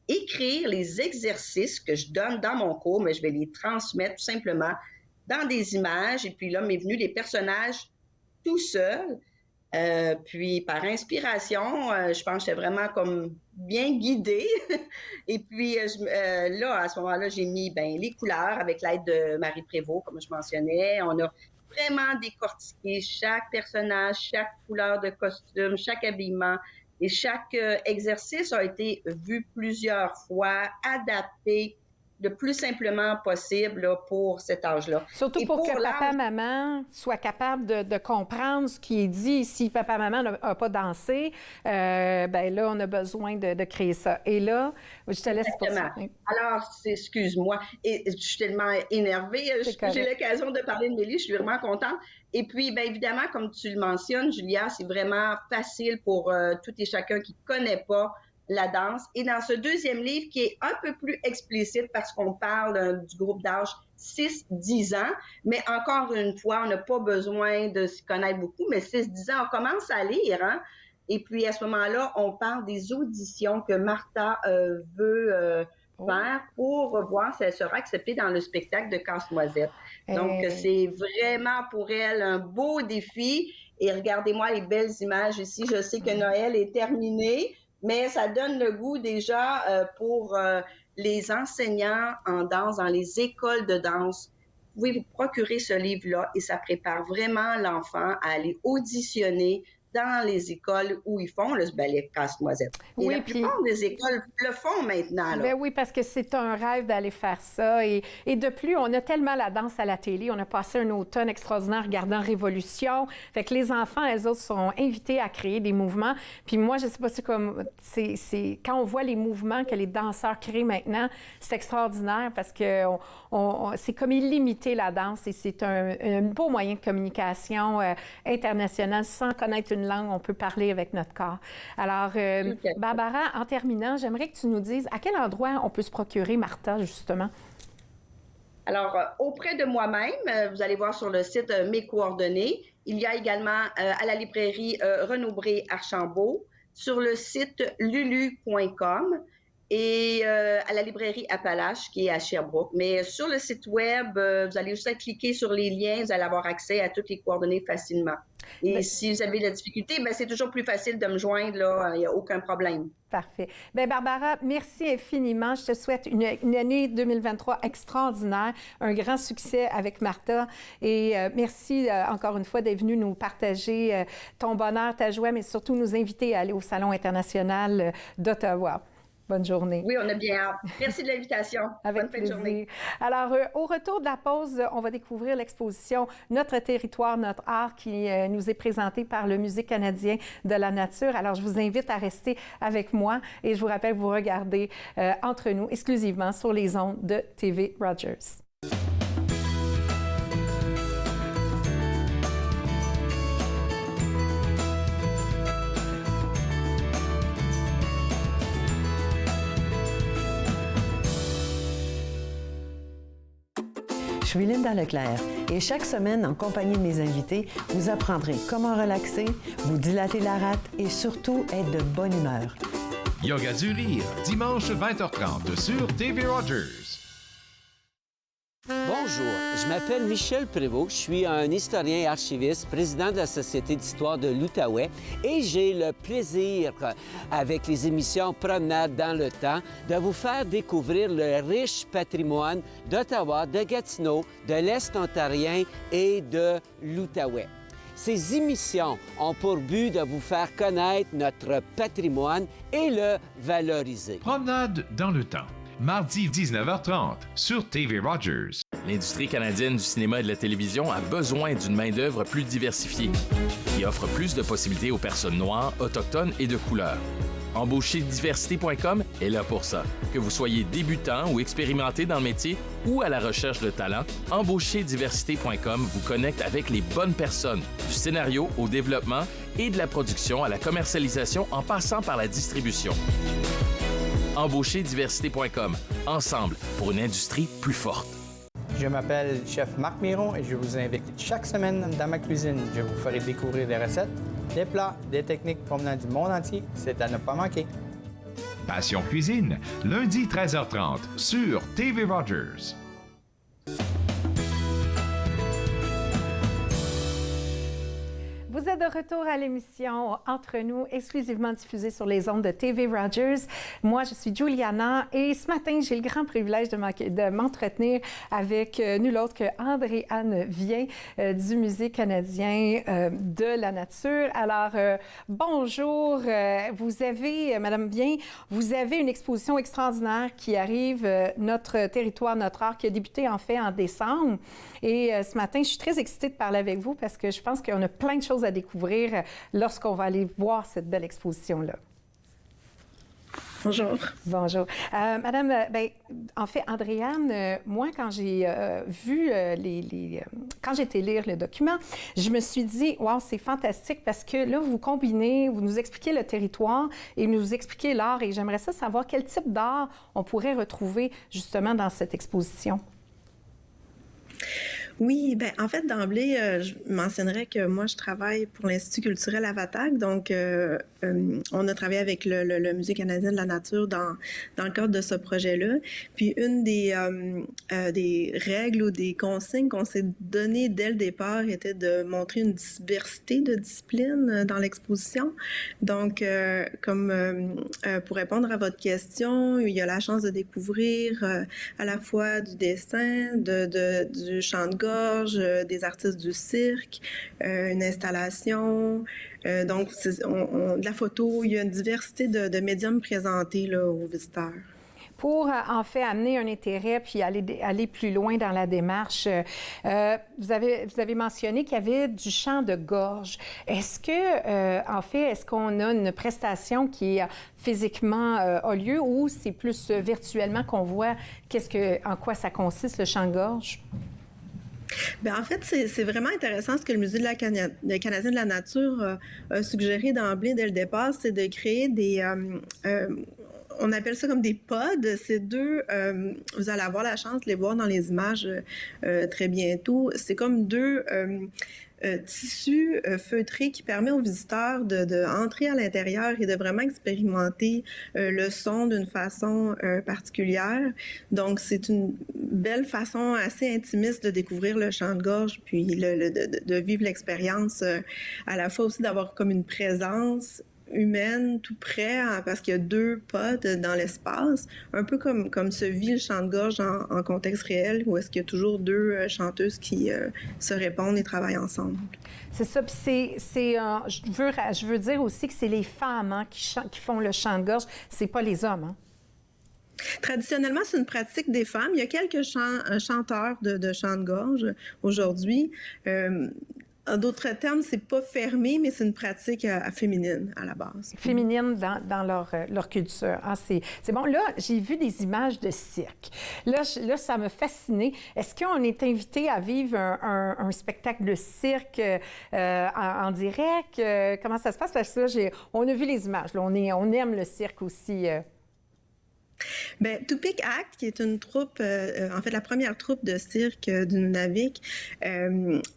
J: écrire les exercices que je donne dans mon cours, mais je vais les transmettre tout simplement dans des images. Et puis là, m'est venu les personnages tout seuls. Puis par inspiration, je pense que j'étais vraiment comme bien guidée. Et puis là, à ce moment-là, j'ai mis les couleurs avec l'aide de Marie Prévost, comme je mentionnais. On a vraiment décortiquer chaque personnage, chaque couleur de costume, chaque habillement. Et chaque exercice a été vu plusieurs fois, adapté le plus simplement possible là, pour cet âge-là.
B: Surtout pour que papa-maman soit capable de comprendre ce qui est dit. Si papa-maman n'a pas dansé, ben là, on a besoin de créer ça. Et là, je te laisse poursuivre.
J: Alors, excuse-moi, et je suis tellement énervée. J'ai l'occasion de parler de mes livres, je suis vraiment contente. Et puis, bien évidemment, comme tu le mentionnes, Julia, c'est vraiment facile pour tout et chacun qui ne connaît pas la danse. Et dans ce deuxième livre, qui est un peu plus explicite parce qu'on parle du groupe d'âge 6-10 ans, mais encore une fois, on n'a pas besoin de s'y connaître beaucoup, mais 6-10 ans, on commence à lire, hein? Et puis, à ce moment-là, on parle des auditions que Martha veut faire pour voir si elle sera acceptée dans le spectacle de Casse-Noisette. Donc, c'est vraiment pour elle un beau défi. Et regardez-moi les belles images ici. Je sais que Noël est terminé, mais ça donne le goût déjà pour les enseignants en danse dans les écoles de danse. Vous pouvez vous procurer ce livre-là et ça prépare vraiment l'enfant à aller auditionner dans les écoles où ils font le ballet Casse-Noisette. Et la plupart des écoles le font maintenant. Là.
B: Ben oui, parce que c'est un rêve d'aller faire ça. Et de plus, on a tellement la danse à la télé. On a passé un automne extraordinaire regardant Révolution. Fait que les enfants, elles autres, sont invités à créer des mouvements. Puis moi, je sais pas, c'est quand on voit les mouvements que les danseurs créent maintenant, c'est extraordinaire parce que c'est comme illimité la danse et c'est un beau moyen de communication international sans connaître une langue, on peut parler avec notre corps. Alors, Barbara, en terminant, j'aimerais que tu nous dises à quel endroit on peut se procurer Martha, justement?
J: Alors, auprès de moi-même, vous allez voir sur le site mes coordonnées. Il y a également à la librairie Renaud-Bré-Archambault, sur le site lulu.com et à la librairie Appalache qui est à Sherbrooke. Mais sur le site web, vous allez juste cliquer sur les liens, vous allez avoir accès à toutes les coordonnées facilement. Et si vous avez de la difficulté, c'est toujours plus facile de me joindre, là, il n'y a aucun problème.
B: Parfait. Bien, Barbara, merci infiniment. Je te souhaite une année 2023 extraordinaire, un grand succès avec Martha. Et merci encore une fois d'être venue nous partager ton bonheur, ta joie, mais surtout nous inviter à aller au Salon international d'Ottawa. Bonne journée.
J: Oui, on a bien hâte. Merci de l'invitation.
B: Avec
J: bonne fin de journée.
B: Alors, au retour de la pause, on va découvrir l'exposition Notre territoire, notre art qui nous est présentée par le Musée canadien de la nature. Alors, je vous invite à rester avec moi et je vous rappelle que vous regardez Entre nous exclusivement sur les ondes de TV Rogers.
F: Je suis Linda Leclerc et chaque semaine, en compagnie de mes invités, vous apprendrez comment relaxer, vous dilater la rate et surtout être de bonne humeur.
G: Yoga du rire, dimanche 20h30 sur TV Rogers.
M: Bonjour, je m'appelle Michel Prévost, je suis un historien et archiviste, président de la Société d'histoire de l'Outaouais et j'ai le plaisir, avec les émissions Promenade dans le temps, de vous faire découvrir le riche patrimoine d'Ottawa, de Gatineau, de l'Est ontarien et de l'Outaouais. Ces émissions ont pour but de vous faire connaître notre patrimoine et le valoriser.
G: Promenade dans le temps. Mardi 19h30 sur TV Rogers.
N: L'industrie canadienne du cinéma et de la télévision a besoin d'une main-d'œuvre plus diversifiée, qui offre plus de possibilités aux personnes noires, autochtones et de couleur. Embaucherdiversité.com est là pour ça. Que vous soyez débutant ou expérimenté dans le métier ou à la recherche de talent, Embaucherdiversité.com vous connecte avec les bonnes personnes, du scénario au développement et de la production à la commercialisation en passant par la distribution. Embaucherdiversité.com. Ensemble pour une industrie plus forte.
O: Je m'appelle chef Marc Miron et je vous invite chaque semaine dans ma cuisine. Je vous ferai découvrir des recettes, des plats, des techniques provenant du monde entier. C'est à ne pas manquer.
G: Passion cuisine, lundi 13h30 sur TV Rogers.
B: Vous êtes de retour à l'émission Entre nous, exclusivement diffusée sur les ondes de TV Rogers. Moi, je suis Juliana et ce matin, j'ai le grand privilège de m'entretenir avec nul autre que André-Anne Vien du Musée canadien de la nature. Alors, bonjour. Vous avez, Madame Vien, vous avez une exposition extraordinaire qui arrive, Notre territoire, notre art, qui a débuté en fait en décembre. Et ce matin, je suis très excitée de parler avec vous parce que je pense qu'on a plein de choses à découvrir lorsqu'on va aller voir cette belle exposition-là.
P: Bonjour.
B: Bonjour. Madame, en fait, André-Anne, moi, quand j'ai vu quand j'ai été lire le document, je me suis dit, wow, c'est fantastique parce que là, vous combinez, vous nous expliquez le territoire et nous expliquez l'art et j'aimerais ça savoir quel type d'art on pourrait retrouver justement dans cette exposition.
P: Oui, bien, en fait, d'emblée, je mentionnerais que moi, je travaille pour l'Institut culturel Avatak. Donc, on a travaillé avec le Musée canadien de la nature dans le cadre de ce projet-là. Puis, une des règles ou des consignes qu'on s'est données dès le départ était de montrer une diversité de disciplines dans l'exposition. Donc, pour répondre à votre question, il y a la chance de découvrir à la fois du dessin, du chant de gorge, des artistes du cirque, une installation, donc de la photo. Il y a une diversité de médiums présentés là, aux visiteurs.
B: Pour en fait amener un intérêt puis aller plus loin dans la démarche, vous avez mentionné qu'il y avait du chant de gorge. Est-ce qu'on a une prestation qui physiquement a lieu ou c'est plus virtuellement qu'on voit en quoi ça consiste le chant de gorge?
P: Bien, en fait, c'est vraiment intéressant ce que le Musée canadien de la nature a suggéré d'emblée dès le départ, c'est de créer des... on appelle ça comme des pods. C'est deux... vous allez avoir la chance de les voir dans les images très bientôt. C'est comme deux... tissu feutré qui permet aux visiteurs d'entrer à l'intérieur et de vraiment expérimenter le son d'une façon particulière. Donc, c'est une belle façon assez intimiste de découvrir le chant de gorge, puis de vivre l'expérience, à la fois aussi d'avoir comme une présence humaine tout près, parce qu'il y a deux pods dans l'espace, un peu comme se vit le chant de gorge en contexte réel, où est-ce qu'il y a toujours deux chanteuses qui se répondent et travaillent ensemble.
B: C'est ça, puis je veux dire aussi que c'est les femmes qui font le chant de gorge, c'est pas les hommes, hein?
P: Traditionnellement, c'est une pratique des femmes. Il y a quelques chanteurs de chant de gorge aujourd'hui. En d'autres termes, c'est pas fermé, mais c'est une pratique féminine à la base.
B: Féminine dans leur culture. Ah, c'est bon. Là, j'ai vu des images de cirque. Là, ça m'a fascinée. Est-ce qu'on est invité à vivre un spectacle de cirque en direct? Comment ça se passe? Parce que là, on a vu les images. Là, on aime le cirque aussi.
P: Bien, Tupik Act, qui est une troupe, en fait, la première troupe de cirque du Nunavik,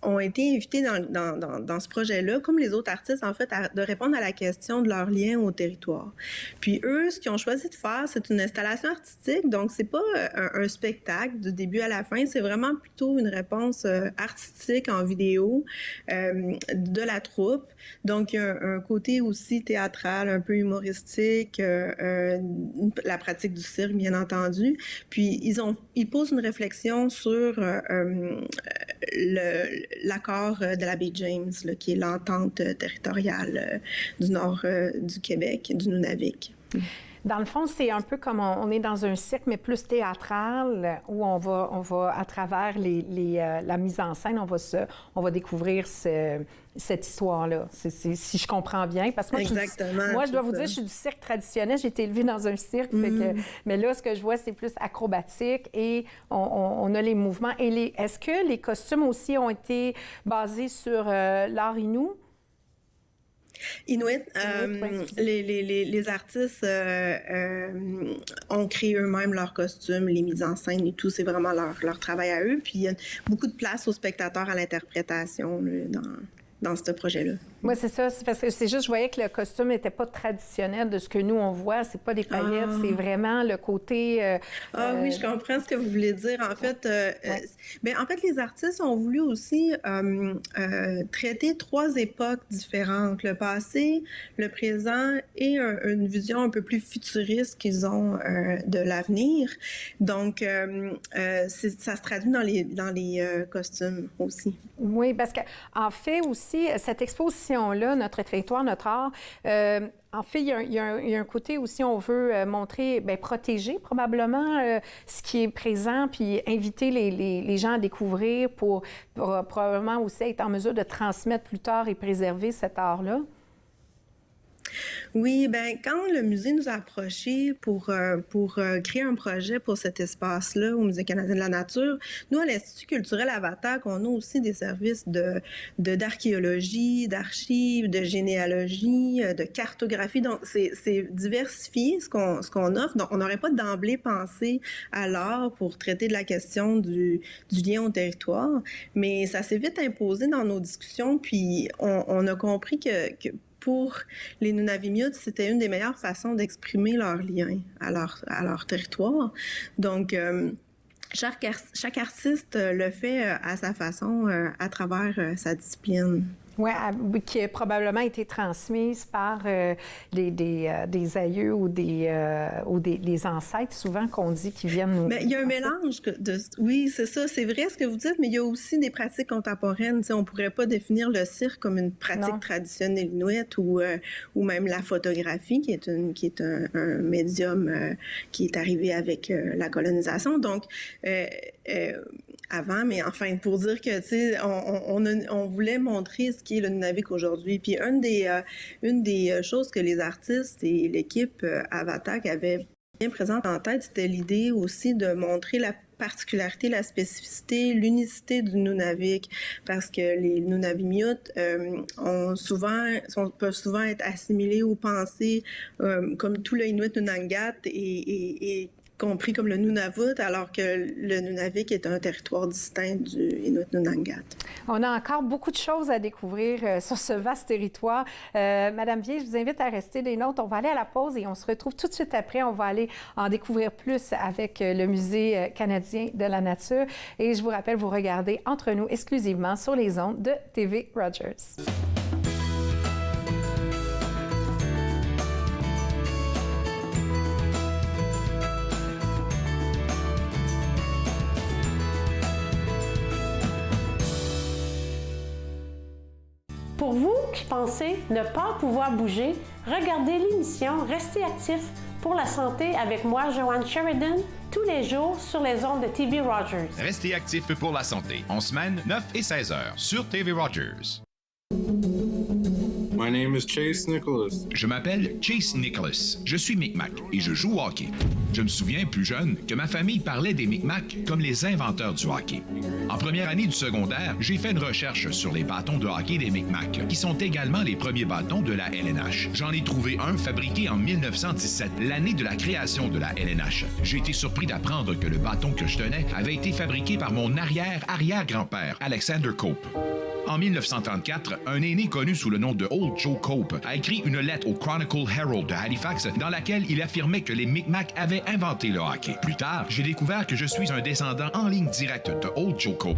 P: ont été invités dans ce projet-là, comme les autres artistes, en fait, de répondre à la question de leur lien au territoire. Puis eux, ce qu'ils ont choisi de faire, c'est une installation artistique, donc c'est pas un spectacle du début à la fin, c'est vraiment plutôt une réponse artistique en vidéo de la troupe. Donc, il y a un côté aussi théâtral, un peu humoristique, la pratique du cirque, bien entendu. Puis, ils posent une réflexion sur l'accord de la baie James, là, qui est l'entente territoriale du nord du Québec, du Nunavik.
B: Dans le fond, c'est un peu comme on est dans un cirque, mais plus théâtral, où on va à travers la mise en scène, on va découvrir cette histoire-là, si je comprends bien. Parce que moi, je dois vous dire, je suis du cirque traditionnel. J'ai été élevée dans un cirque, mais là, ce que je vois, c'est plus acrobatique et on a les mouvements. Et est-ce que les costumes aussi ont été basés sur l'art Innu?
P: Inuit, les artistes ont créé eux-mêmes leurs costumes, les mises en scène et tout. C'est vraiment leur travail à eux. Puis il y a beaucoup de place aux spectateurs à l'interprétation dans ce projet-là.
B: Moi, c'est ça. C'est parce que c'est juste, je voyais que le costume n'était pas traditionnel de ce que nous, on voit. C'est pas des paillettes, c'est vraiment le côté...
P: oui, je comprends ce que vous voulez dire. En fait, en fait, les artistes ont voulu aussi traiter 3 époques différentes. Le passé, le présent et une vision un peu plus futuriste qu'ils ont de l'avenir. Donc, ça se traduit dans les costumes aussi.
B: Oui, parce qu'en fait aussi, cette exposition-là, notre territoire, notre art, en fait, il y a un côté aussi, on veut montrer, protéger probablement ce qui est présent, puis inviter les gens à découvrir pour probablement aussi être en mesure de transmettre plus tard et préserver cet art-là.
P: Oui, ben quand le musée nous a approchés pour créer un projet pour cet espace-là au Musée canadien de la nature, nous, à l'Institut culturel Avatak, on a aussi des services d'archéologie, d'archives, de généalogie, de cartographie. Donc, c'est diversifié ce qu'on offre. Donc, on n'aurait pas d'emblée pensé à l'art pour traiter de la question du lien au territoire, mais ça s'est vite imposé dans nos discussions, puis on a compris que pour les Nunavimioutes, c'était une des meilleures façons d'exprimer leur lien à leur territoire. Donc, chaque artiste le fait à sa façon, à travers sa discipline.
B: Oui, qui a probablement été transmise par des aïeux ou des ancêtres, souvent qu'on dit, qui viennent nous...
P: Bien, il y a un mélange Oui, c'est ça, c'est vrai ce que vous dites, mais il y a aussi des pratiques contemporaines. Tu sais, on ne pourrait pas définir le cirque comme une pratique traditionnelle inuite ou même la photographie, qui est un médium qui est arrivé avec la colonisation. Donc, avant, mais enfin, pour dire que, tu sais, on voulait montrer ce qui est le Nunavik aujourd'hui. Puis une des choses que les artistes et l'équipe Avatak avaient bien présente en tête, c'était l'idée aussi de montrer la particularité, la spécificité, l'unicité du Nunavik, parce que les Nunavimioutes peuvent souvent être assimilés ou pensés comme tout le Inuit Nunangat et compris comme le Nunavut, alors que le Nunavik est un territoire distinct du Inuit Nunangat.
B: On a encore beaucoup de choses à découvrir sur ce vaste territoire. Madame Vier, je vous invite à rester des nôtres. On va aller à la pause et on se retrouve tout de suite après. On va aller en découvrir plus avec le Musée canadien de la nature. Et je vous rappelle, vous regardez Entre nous exclusivement sur les ondes de TV Rogers.
Q: Pour vous qui pensez ne pas pouvoir bouger, regardez l'émission Restez actif pour la santé avec moi, Joanne Sheridan, tous les jours sur les ondes de TV Rogers.
G: Restez actif pour la santé, en semaine 9 et 16 heures sur TV Rogers.
R: My name is Chase Nicholas.
G: Je m'appelle Chase Nicholas. Je suis Micmac et je joue au hockey. Je me souviens, plus jeune, que ma famille parlait des Micmacs comme les inventeurs du hockey. En première année du secondaire, j'ai fait une recherche sur les bâtons de hockey des Micmacs, qui sont également les premiers bâtons de la LNH. J'en ai trouvé un fabriqué en 1917, l'année de la création de la LNH. J'ai été surpris d'apprendre que le bâton que je tenais avait été fabriqué par mon arrière-arrière-grand-père, Alexander Cope. En 1934, un aîné connu sous le nom de Old Joe Cope a écrit une lettre au Chronicle Herald de Halifax dans laquelle il affirmait que les Micmacs avaient inventé le hockey. Plus tard, j'ai découvert que je suis un descendant en ligne directe de Old Joe Cope.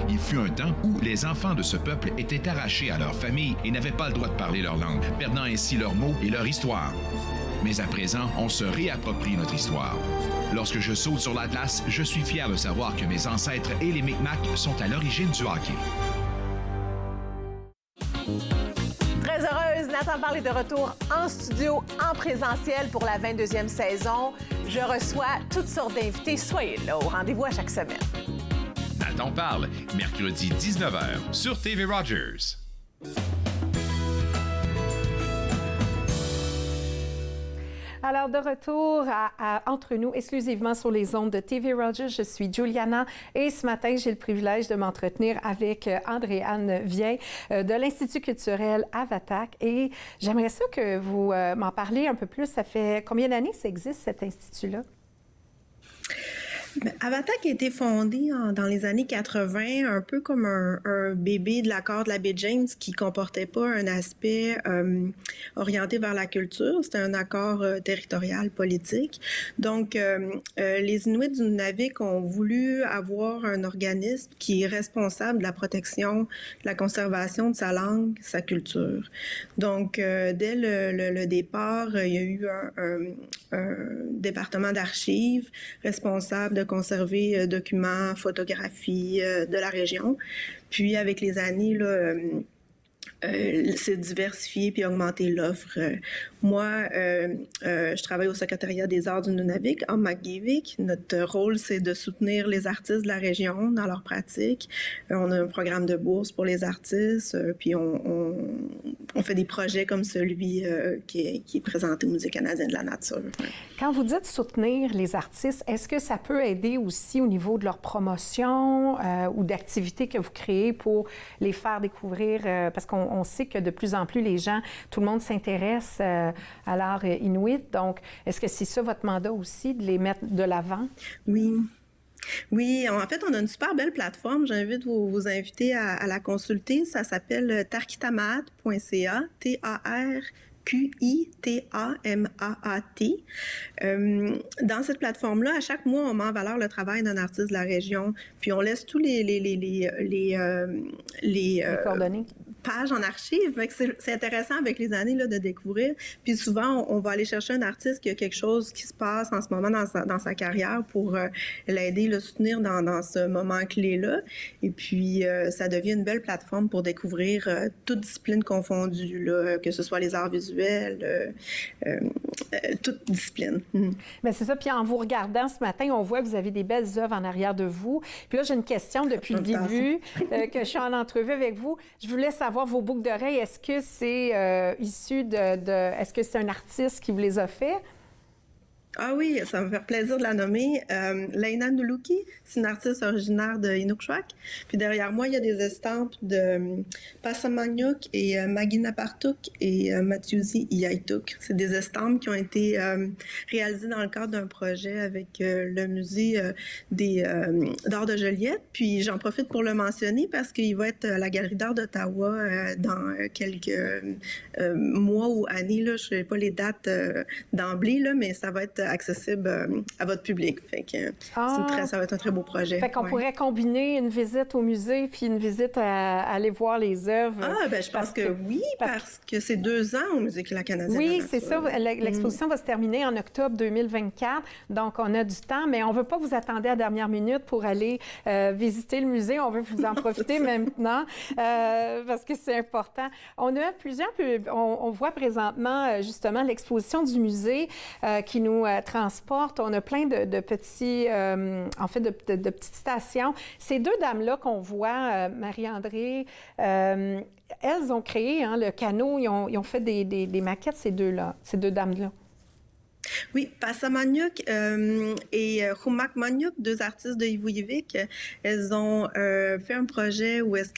G: Il fut un temps où les enfants de ce peuple étaient arrachés à leur famille et n'avaient pas le droit de parler leur langue, perdant ainsi leurs mots et leur histoire. Mais à présent, on se réapproprie notre histoire. Lorsque je saute sur l'Atlas, je suis fier de savoir que mes ancêtres et les Micmacs sont à l'origine du hockey.
S: Très heureuse, Nathan Parle est de retour en studio, en présentiel pour la 22e saison. Je reçois toutes sortes d'invités. Soyez là, au rendez-vous à chaque semaine.
G: Nathan Parle, mercredi 19h sur TV Rogers.
B: Alors, de retour à Entre nous, exclusivement sur les ondes de TV Rogers, je suis Juliana et ce matin, j'ai le privilège de m'entretenir avec Andréane Vien de l'Institut culturel Avatak et j'aimerais ça que vous m'en parliez un peu plus. Ça fait combien d'années que ça existe, cet institut-là?
P: Avatak a été fondé dans les années 80, un peu comme un bébé de l'accord de la baie James qui comportait pas un aspect orienté vers la culture. C'était un accord territorial politique. Donc, les Inuits du Nunavik ont voulu avoir un organisme qui est responsable de la protection, de la conservation de sa langue, sa culture. Donc, dès le départ, il y a eu un département d'archives responsable de conserver documents, photographies de la région. Puis, avec les années, là, c'est diversifier puis augmenter l'offre. Moi, je travaille au secrétariat des arts du Nunavik, en Makgivik. Notre rôle, c'est de soutenir les artistes de la région dans leur pratique. On a un programme de bourse pour les artistes, puis on fait des projets comme celui qui est présenté au Musée canadien de la nature.
B: Quand vous dites soutenir les artistes, est-ce que ça peut aider aussi au niveau de leur promotion ou d'activités que vous créez pour les faire découvrir? Parce qu'on sait que de plus en plus, les gens, tout le monde s'intéresse à l'art inuit. Donc, est-ce que c'est ça votre mandat aussi, de les mettre de l'avant?
P: Oui. Oui, en fait, on a une super belle plateforme. J'invite vous inviter à la consulter. Ça s'appelle tarkitamaat.ca, TARQITAMAAT. Dans cette plateforme-là, à chaque mois, on met en valeur le travail d'un artiste de la région. Puis on laisse tous les
B: coordonnées.
P: Pages en archives. C'est intéressant avec les années là, de découvrir. Puis souvent, on va aller chercher un artiste qui a quelque chose qui se passe en ce moment dans sa carrière pour l'aider, le soutenir dans ce moment clé-là. Et puis, ça devient une belle plateforme pour découvrir toutes disciplines confondues, là, que ce soit les arts visuels, toutes disciplines.
B: Bien, c'est ça. Puis en vous regardant ce matin, on voit que vous avez des belles œuvres en arrière de vous. Puis là, j'ai une question depuis le début que je suis en entrevue avec vous. Je voulais savoir vos boucles d'oreilles. Est-ce que c'est issu est-ce que c'est un artiste qui vous les a fait?
P: Ah oui, ça me fait plaisir de la nommer. Leina Nuluki, c'est une artiste originaire de Inukjuak. Puis derrière moi, il y a des estampes de Passamaniuk et Maginapartuk et Matiusi Iaituk. C'est des estampes qui ont été réalisées dans le cadre d'un projet avec le musée d'art de Joliette. Puis j'en profite pour le mentionner parce qu'il va être à la Galerie d'art d'Ottawa dans quelques mois ou années. Là. Je ne sais pas les dates d'emblée, là, mais ça va être accessible à votre public. Fait que ça va être un très beau projet.
B: Fait qu'on pourrait combiner une visite au musée puis une visite à aller voir les œuvres.
P: Ah, bien, je pense que oui, parce que c'est 2 ans au Musée canadien.
B: Oui, c'est ça. L'exposition va se terminer en octobre 2024. Donc, on a du temps, mais on ne veut pas vous attendre à la dernière minute pour aller visiter le musée. On veut vous en profiter maintenant parce que c'est important. On a plusieurs... On voit présentement, justement, l'exposition du musée qui nous transporte. On a plein de petits, de petites stations. Ces 2 dames-là qu'on voit, Marie-André, elles ont créé le canot. Ils ont fait des maquettes, ces 2 dames-là.
P: Oui, Passamaniuk et Humak Maniuk, 2 artistes de Ivuyivik, elles ont fait un projet où est-ce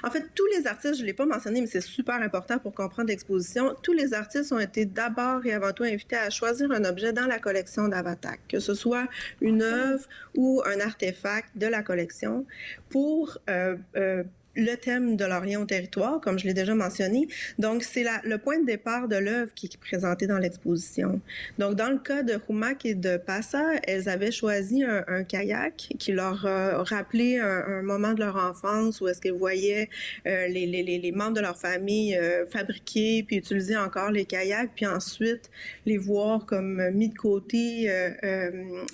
P: en fait, tous les artistes, je ne l'ai pas mentionné, mais c'est super important pour comprendre l'exposition, tous les artistes ont été d'abord et avant tout invités à choisir un objet dans la collection d'Avatak, que ce soit une œuvre ou un artefact de la collection pour le thème de leur lien au territoire, comme je l'ai déjà mentionné. Donc, c'est le point de départ de l'œuvre qui est présenté dans l'exposition. Donc, dans le cas de Humak et de Passa, elles avaient choisi un kayak qui leur rappelait un moment de leur enfance où est-ce qu'elles voyaient les membres de leur famille fabriquer puis utiliser encore les kayaks, puis ensuite les voir comme mis de côté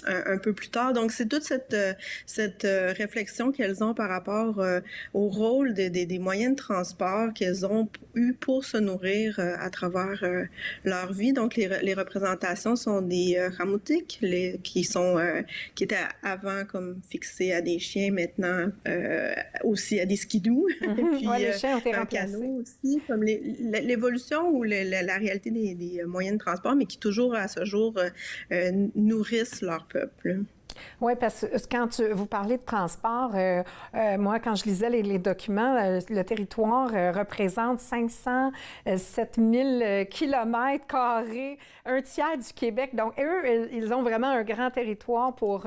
P: un peu plus tard. Donc, c'est toute cette réflexion qu'elles ont par rapport au rôle des moyens de transport qu'elles ont eu pour se nourrir à travers leur vie. Donc, les représentations sont des ramoutiques qui étaient avant comme fixés à des chiens, maintenant aussi à des skidoo. Puis,
B: les chiens ont été
P: un canot aussi, comme l'évolution ou la réalité des moyens de transport, mais qui toujours à ce jour nourrissent leur peuple.
B: Oui, parce que quand vous parlez de transport, moi, quand je lisais les documents, le territoire représente 507 000 kilomètres carrés, un tiers du Québec. Donc, eux, ils ont vraiment un grand territoire pour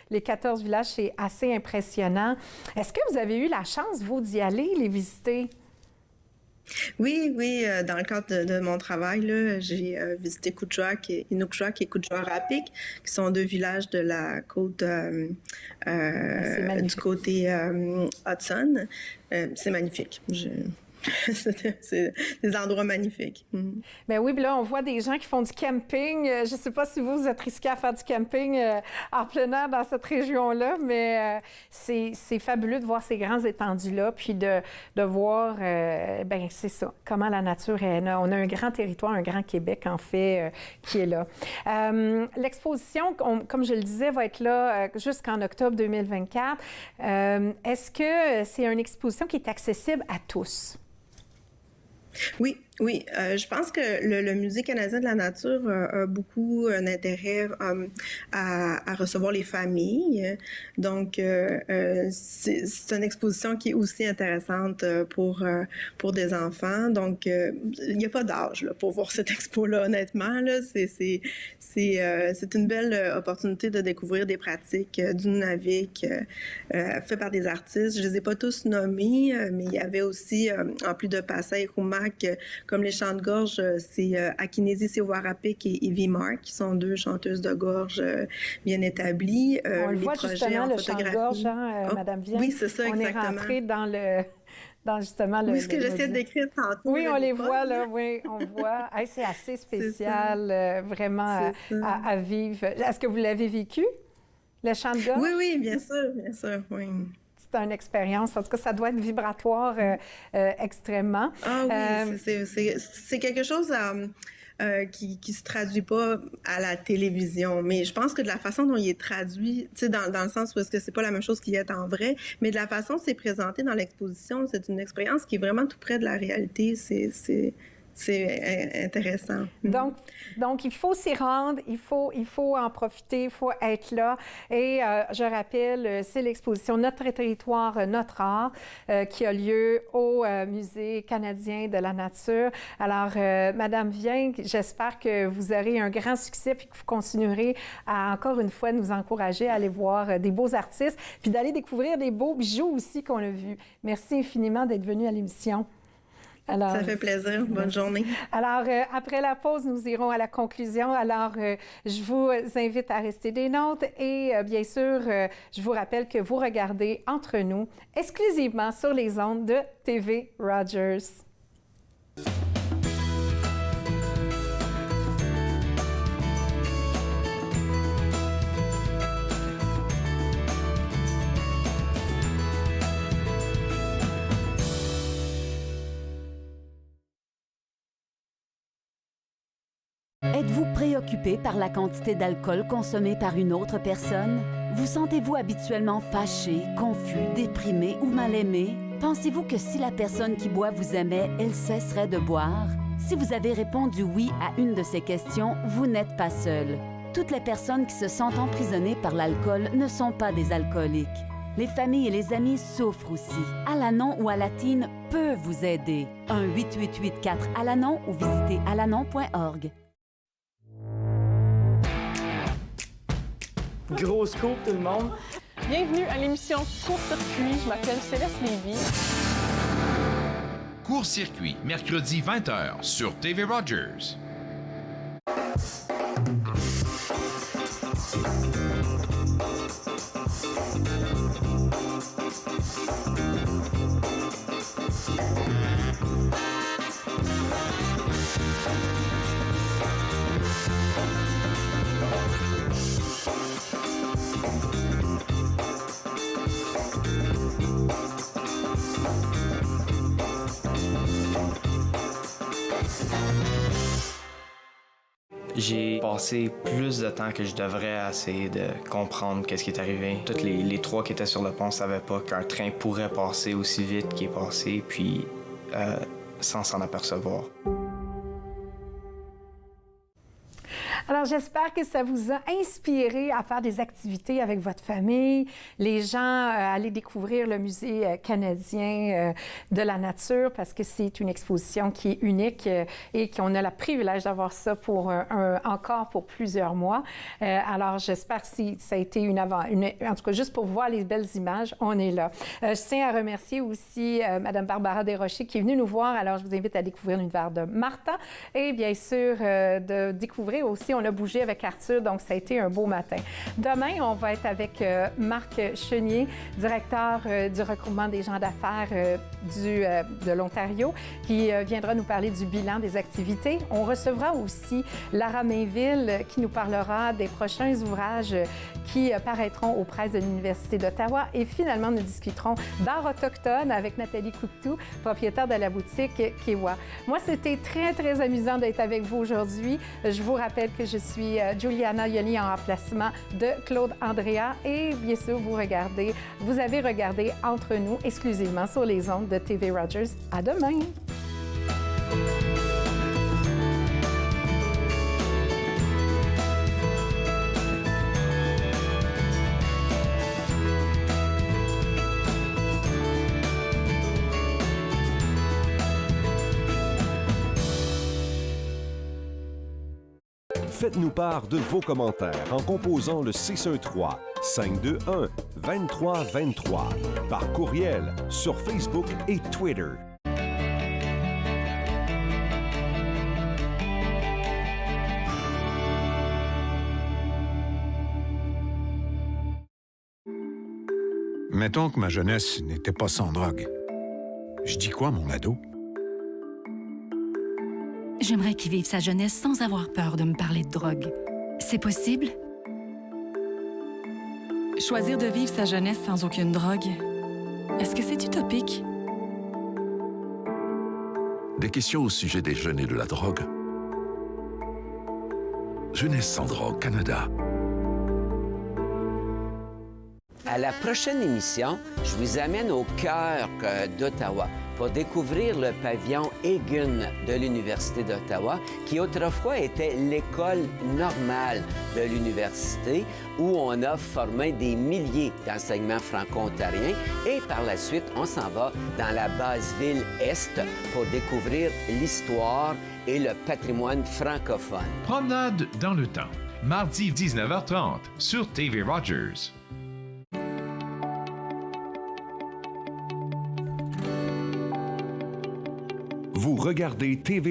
B: les 14 villages. C'est assez impressionnant. Est-ce que vous avez eu la chance, vous, d'y aller, les visiter?
P: Oui, dans le cadre de mon travail, là, j'ai visité Inukjuak et Kuujjuaq-Apik, qui sont 2 villages de la côte du côté Hudson. C'est magnifique. C'est des endroits magnifiques.
B: Ben oui, puis là, on voit des gens qui font du camping. Je ne sais pas si vous êtes risqué à faire du camping en plein air dans cette région-là, mais c'est fabuleux de voir ces grands étendues-là, puis de voir, ben c'est ça, comment la nature est là. On a un grand territoire, un grand Québec, en fait, qui est là. L'exposition, comme je le disais, va être là jusqu'en octobre 2024. Est-ce que c'est une exposition qui est accessible à tous?
P: Oui. Je pense que le Musée canadien de la nature a beaucoup un intérêt à recevoir les familles. Donc, c'est une exposition qui est aussi intéressante pour des enfants. Donc, il n'y a pas d'âge pour voir cette expo-là, honnêtement. C'est une belle opportunité de découvrir des pratiques du Nunavik faites par des artistes. Je ne les ai pas tous nommés, mais il y avait aussi, en plus de Passay et Rumak, comme les chants de gorge, c'est Akinesi Sewarapik et Evie Mark, qui sont deux chanteuses de gorge bien établies.
B: On le voit justement, le chant de gorge, Madame Vienne.
P: Oui, c'est ça, exactement.
B: On est rentré dans justement le...
P: Oui, ce que j'essaie de décrire tantôt.
B: Oui, on les voit, là, oui, on voit. Hey, c'est assez spécial, vraiment à vivre. Est-ce que vous l'avez vécu, le chant de gorge?
P: Oui, bien sûr, oui.
B: C'est une expérience. En tout cas, ça doit être vibratoire extrêmement.
P: Ah oui, c'est quelque chose qui se traduit pas à la télévision. Mais je pense que de la façon dont il est traduit, tu sais, dans le sens où est-ce que c'est pas la même chose qu'il est en vrai, mais de la façon dont c'est présenté dans l'exposition, c'est une expérience qui est vraiment tout près de la réalité. C'est intéressant.
B: Donc, il faut s'y rendre, il faut en profiter, il faut être là. Et je rappelle, c'est l'exposition Notre territoire, notre art qui a lieu au Musée canadien de la nature. Alors, Madame Vienne, j'espère que vous aurez un grand succès puis que vous continuerez à, encore une fois, nous encourager à aller voir des beaux artistes puis d'aller découvrir des beaux bijoux aussi qu'on a vus. Merci infiniment d'être venu à l'émission. Alors,
P: ça fait plaisir. Bonne journée.
B: Alors, après la pause, nous irons à la conclusion. Alors, je vous invite à rester des nôtres et bien sûr, je vous rappelle que vous regardez Entre nous exclusivement sur les ondes de TV Rogers.
T: Êtes-vous préoccupé par la quantité d'alcool consommée par une autre personne? Vous sentez-vous habituellement fâché, confus, déprimé ou mal aimé? Pensez-vous que si la personne qui boit vous aimait, elle cesserait de boire? Si vous avez répondu oui à une de ces questions, vous n'êtes pas seul. Toutes les personnes qui se sentent emprisonnées par l'alcool ne sont pas des alcooliques. Les familles et les amis souffrent aussi. Alanon ou Alatine peut vous aider. 1-888-4-ALANON ou visitez alanon.org.
U: Gros scoop, tout le monde.
S: Bienvenue à l'émission Court-circuit. Je m'appelle Céleste Lévy.
G: Court-circuit, mercredi 20h sur TV Rogers.
U: J'ai passé plus de temps que je devrais à essayer de comprendre qu'est-ce qui est arrivé. Toutes les trois qui étaient sur le pont ne savaient pas qu'un train pourrait passer aussi vite qu'il est passé, puis sans s'en apercevoir.
B: Alors, j'espère que ça vous a inspiré à faire des activités avec votre famille, les gens à aller découvrir le Musée canadien de la nature, parce que c'est une exposition qui est unique et qu'on a le privilège d'avoir ça pour encore pour plusieurs mois. Alors, j'espère que ça a été en tout cas, juste pour voir les belles images, on est là. Je tiens à remercier aussi Mme Barbara Desrochers qui est venue nous voir. Alors, je vous invite à découvrir l'univers de Martha et bien sûr de découvrir aussi, on a bougé avec Arthur, donc ça a été un beau matin. Demain, on va être avec Marc Chenier, directeur du regroupement des gens d'affaires de l'Ontario, qui viendra nous parler du bilan des activités. On recevra aussi Lara Mainville, qui nous parlera des prochains ouvrages qui paraîtront aux presses de l'Université d'Ottawa. Et finalement, nous discuterons d'art autochtone avec Nathalie Couctou, propriétaire de la boutique Kewa. Moi, c'était très, très amusant d'être avec vous aujourd'hui. Je vous rappelle que je suis Juliana Ioli en remplacement de Claude Andrea. Et bien sûr, vous avez regardé Entre nous exclusivement sur les ondes de TV Rogers. À demain!
A: Faites-nous part de vos commentaires en composant le 613-521-2323 par courriel sur Facebook et Twitter.
V: Mettons que ma jeunesse n'était pas sans drogue. Je dis quoi, mon ado?
W: J'aimerais qu'il vive sa jeunesse sans avoir peur de me parler de drogue. C'est possible? Choisir de vivre sa jeunesse sans aucune drogue, est-ce que c'est utopique?
X: Des questions au sujet des jeunes et de la drogue. Jeunesse sans drogue, Canada.
M: À la prochaine émission, je vous amène au cœur d'Ottawa pour découvrir le pavillon Egan de l'Université d'Ottawa, qui autrefois était l'école normale de l'université, où on a formé des milliers d'enseignants franco-ontariens. Et par la suite, on s'en va dans la base ville Est pour découvrir l'histoire et le patrimoine francophone.
G: Promenade dans le temps, mardi 19h30 sur TV Rogers.
A: Vous regardez TV